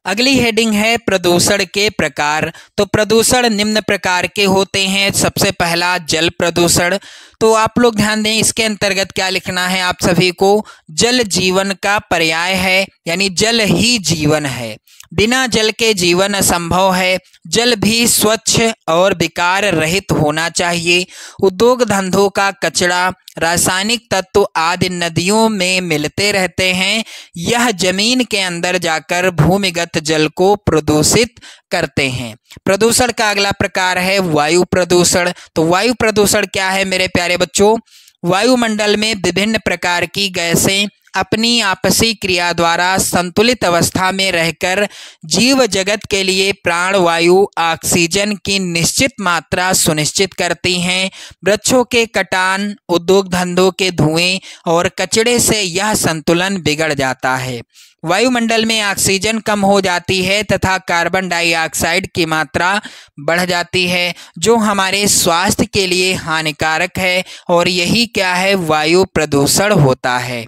अगली हेडिंग है प्रदूषण के प्रकार। तो प्रदूषण निम्न प्रकार के होते हैं। सबसे पहला जल प्रदूषण। तो आप लोग ध्यान दें, इसके अंतर्गत क्या लिखना है आप सभी को, जल जीवन का पर्याय है, यानी जल ही जीवन है। बिना जल के जीवन असंभव है। जल भी स्वच्छ और विकार रहित होना चाहिए। उद्योग धंधों का कचरा, रासायनिक तत्व आदि नदियों में मिलते रहते हैं। यह जमीन के अंदर जाकर भूमिगत जल को प्रदूषित करते हैं। प्रदूषण का अगला प्रकार है वायु प्रदूषण। तो वायु प्रदूषण क्या है मेरे प्यारे बच्चों, वायुमंडल में विभिन्न प्रकार की गैसें अपनी आपसी क्रिया द्वारा संतुलित अवस्था में रहकर जीव जगत के लिए प्राणवायु ऑक्सीजन की निश्चित मात्रा सुनिश्चित करती हैं। वृक्षों के कटान, उद्योग धंधों के धुएं और कचरे से यह संतुलन बिगड़ जाता है। वायुमंडल में ऑक्सीजन कम हो जाती है तथा कार्बन डाइऑक्साइड की मात्रा बढ़ जाती है, जो हमारे स्वास्थ्य के लिए हानिकारक है। और यही क्या है, वायु प्रदूषण होता है।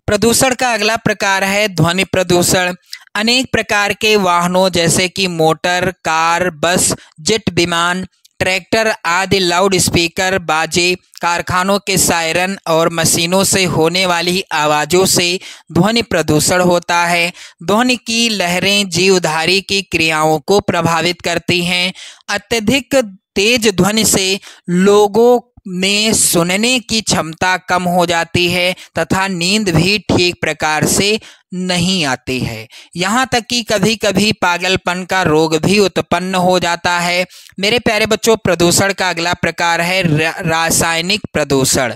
प्रदूषण का अगला प्रकार है ध्वनि प्रदूषण। अनेक प्रकार के वाहनों जैसे कि मोटर, कार, बस, जेट विमान, ट्रैक्टर आदि लाउड स्पीकर, बाजे, कारखानों के सायरन और मशीनों से होने वाली आवाज़ों से ध्वनि प्रदूषण होता है। ध्वनि की लहरें जीवधारी की क्रियाओं को प्रभावित करती हैं। अत्यधिक तेज ध्वनि से लोगों में सुनने की क्षमता कम हो जाती है तथा नींद भी ठीक प्रकार से नहीं आती है। यहाँ तक कि कभी कभी पागलपन का रोग भी उत्पन्न हो जाता है। मेरे प्यारे बच्चों, प्रदूषण का अगला प्रकार है रासायनिक प्रदूषण।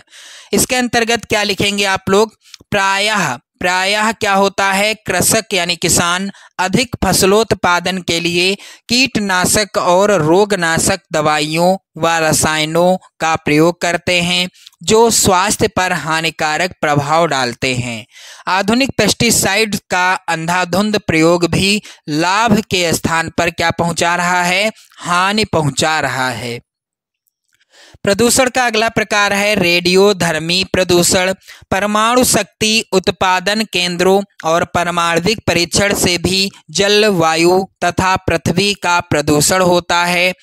इसके अंतर्गत क्या लिखेंगे आप लोग, प्रायः क्या होता है, कृषक यानी किसान अधिक फसलोत्पादन के लिए कीटनाशक और रोगनाशक दवाइयों व रसायनों का प्रयोग करते हैं जो स्वास्थ्य पर हानिकारक प्रभाव डालते हैं। आधुनिक पेस्टिसाइड का अंधाधुंध प्रयोग भी लाभ के स्थान पर क्या पहुंचा रहा है, हानि पहुंचा रहा है। प्रदूषण का अगला प्रकार है रेडियोधर्मी प्रदूषण। परमाणु शक्ति उत्पादन केंद्रों और परमाणविक परीक्षण से भी जल, वायु तथा पृथ्वी का प्रदूषण होता है।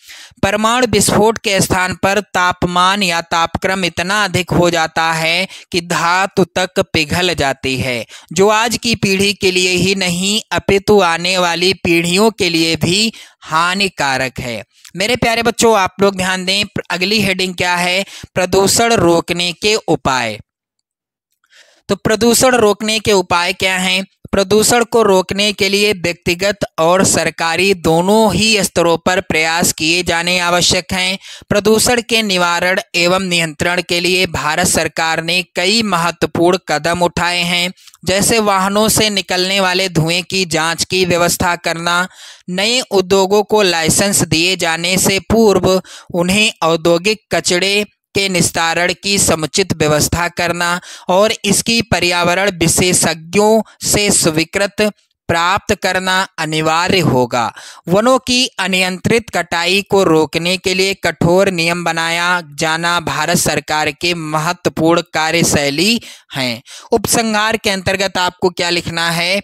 परमाणु विस्फोट के स्थान पर तापमान या तापक्रम इतना अधिक हो जाता है कि धातु तक पिघल जाती है, जो आज की पीढ़ी के लिए ही नहीं अपितु आने वाली पीढ़ियों के लिए भी हानिकारक है। मेरे प्यारे बच्चों, आप लोग ध्यान दें, अगली हेडिंग क्या है, प्रदूषण रोकने के उपाय। तो प्रदूषण रोकने के उपाय क्या हैं? प्रदूषण को रोकने के लिए व्यक्तिगत और सरकारी दोनों ही स्तरों पर प्रयास किए जाने आवश्यक हैं। प्रदूषण के निवारण एवं नियंत्रण के लिए भारत सरकार ने कई महत्वपूर्ण कदम उठाए हैं, जैसे वाहनों से निकलने वाले धुएं की जांच की व्यवस्था करना, नए उद्योगों को लाइसेंस दिए जाने से पूर्व उन्हें औद्योगिक कचरे के निस्तारण की समुचित व्यवस्था करना और इसकी पर्यावरण विशेषज्ञों से स्वीकृत प्राप्त करना अनिवार्य होगा। वनों की अनियंत्रित कटाई को रोकने के लिए कठोर नियम बनाया जाना भारत सरकार के महत्वपूर्ण कार्यशैली हैं। उपसंहार के अंतर्गत आपको क्या लिखना है,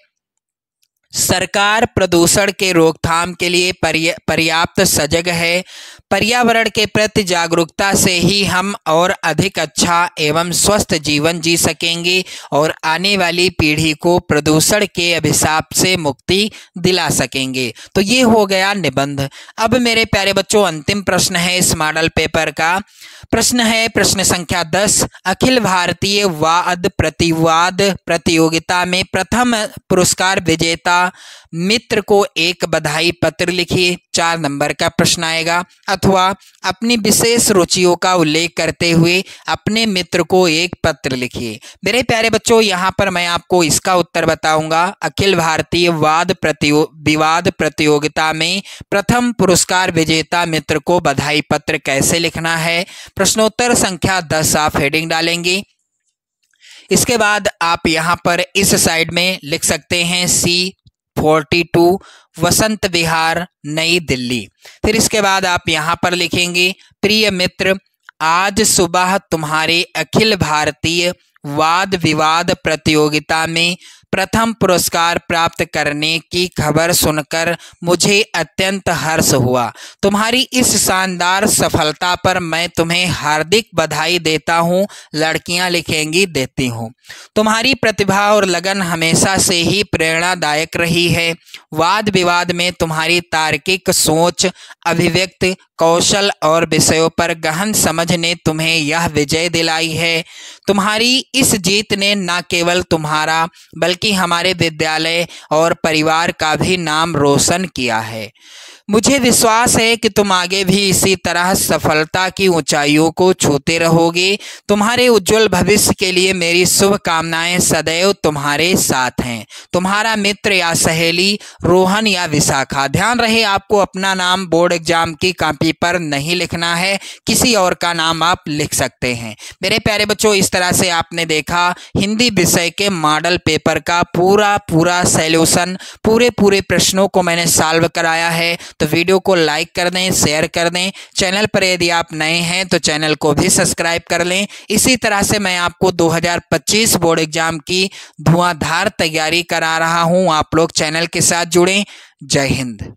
सरकार प्रदूषण के रोकथाम के लिए पर्याप्त सजग है। पर्यावरण के प्रति जागरूकता से ही हम और अधिक अच्छा एवं स्वस्थ जीवन जी सकेंगे और आने वाली पीढ़ी को प्रदूषण के अभिशाप से मुक्ति दिला सकेंगे। तो ये हो गया निबंध। अब मेरे प्यारे बच्चों, अंतिम प्रश्न है इस मॉडल पेपर का। प्रश्न है प्रश्न संख्या 10, अखिल भारतीय वाद प्रतिवाद प्रतियोगिता में प्रथम पुरस्कार विजेता मित्र को एक बधाई पत्र लिखिए। 4 नंबर का प्रश्न आएगा। अथवा अपनी विशेष रुचियों का उल्लेख करते हुए अपने मित्र को एक पत्र लिखिए। मेरे प्यारे बच्चों, यहाँ पर मैं आपको इसका उत्तर बताऊंगा। अखिल भारतीय वाद विवाद प्रतियोगिता में प्रथम पुरस्कार विजेता मित्र को बधाई पत्र कैसे लिखना है। प्रश्नोत्तर संख्या 10 आप हेडिंग डालेंगे। इसके बाद आप यहाँ पर इस साइड में लिख सकते हैं C42 वसंत विहार नई दिल्ली। फिर इसके बाद आप यहाँ पर लिखेंगे, प्रिय मित्र, आज सुबह तुम्हारे अखिल भारतीय वाद विवाद प्रतियोगिता में प्रथम पुरस्कार प्राप्त करने की खबर सुनकर मुझे अत्यंत हर्ष हुआ। तुम्हारी इस शानदार सफलता पर मैं तुम्हें हार्दिक बधाई देता हूँ। लड़कियाँ लिखेंगी, देती हूँ। तुम्हारी प्रतिभा और लगन हमेशा से ही प्रेरणादायक रही है। वाद विवाद में तुम्हारी तार्किक सोच, अभिव्यक्ति कौशल और विषयों पर गहन समझ ने तुम्हें यह विजय दिलाई है। तुम्हारी इस जीत ने न केवल तुम्हारा बल्कि हमारे विद्यालय और परिवार का भी नाम रोशन किया है। मुझे विश्वास है कि तुम आगे भी इसी तरह सफलता की ऊंचाइयों को छूते रहोगे। तुम्हारे उज्जवल भविष्य के लिए मेरी शुभकामनाएं सदैव तुम्हारे साथ हैं। तुम्हारा मित्र या सहेली रोहन या विशाखा। ध्यान रहे आपको अपना नाम बोर्ड एग्जाम की कॉपी पर नहीं लिखना है, किसी और का नाम आप लिख सकते हैं। मेरे प्यारे बच्चों, इस तरह से आपने देखा हिंदी विषय के मॉडल पेपर का पूरा सॉल्यूशन, पूरे प्रश्नों को मैंने सॉल्व कराया है। तो वीडियो को लाइक कर दें, शेयर कर दें। चैनल पर यदि आप नए हैं तो चैनल को भी सब्सक्राइब कर लें। इसी तरह से मैं आपको 2025 बोर्ड एग्जाम की धुआंधार तैयारी करा रहा हूं। आप लोग चैनल के साथ जुड़ें। जय हिंद।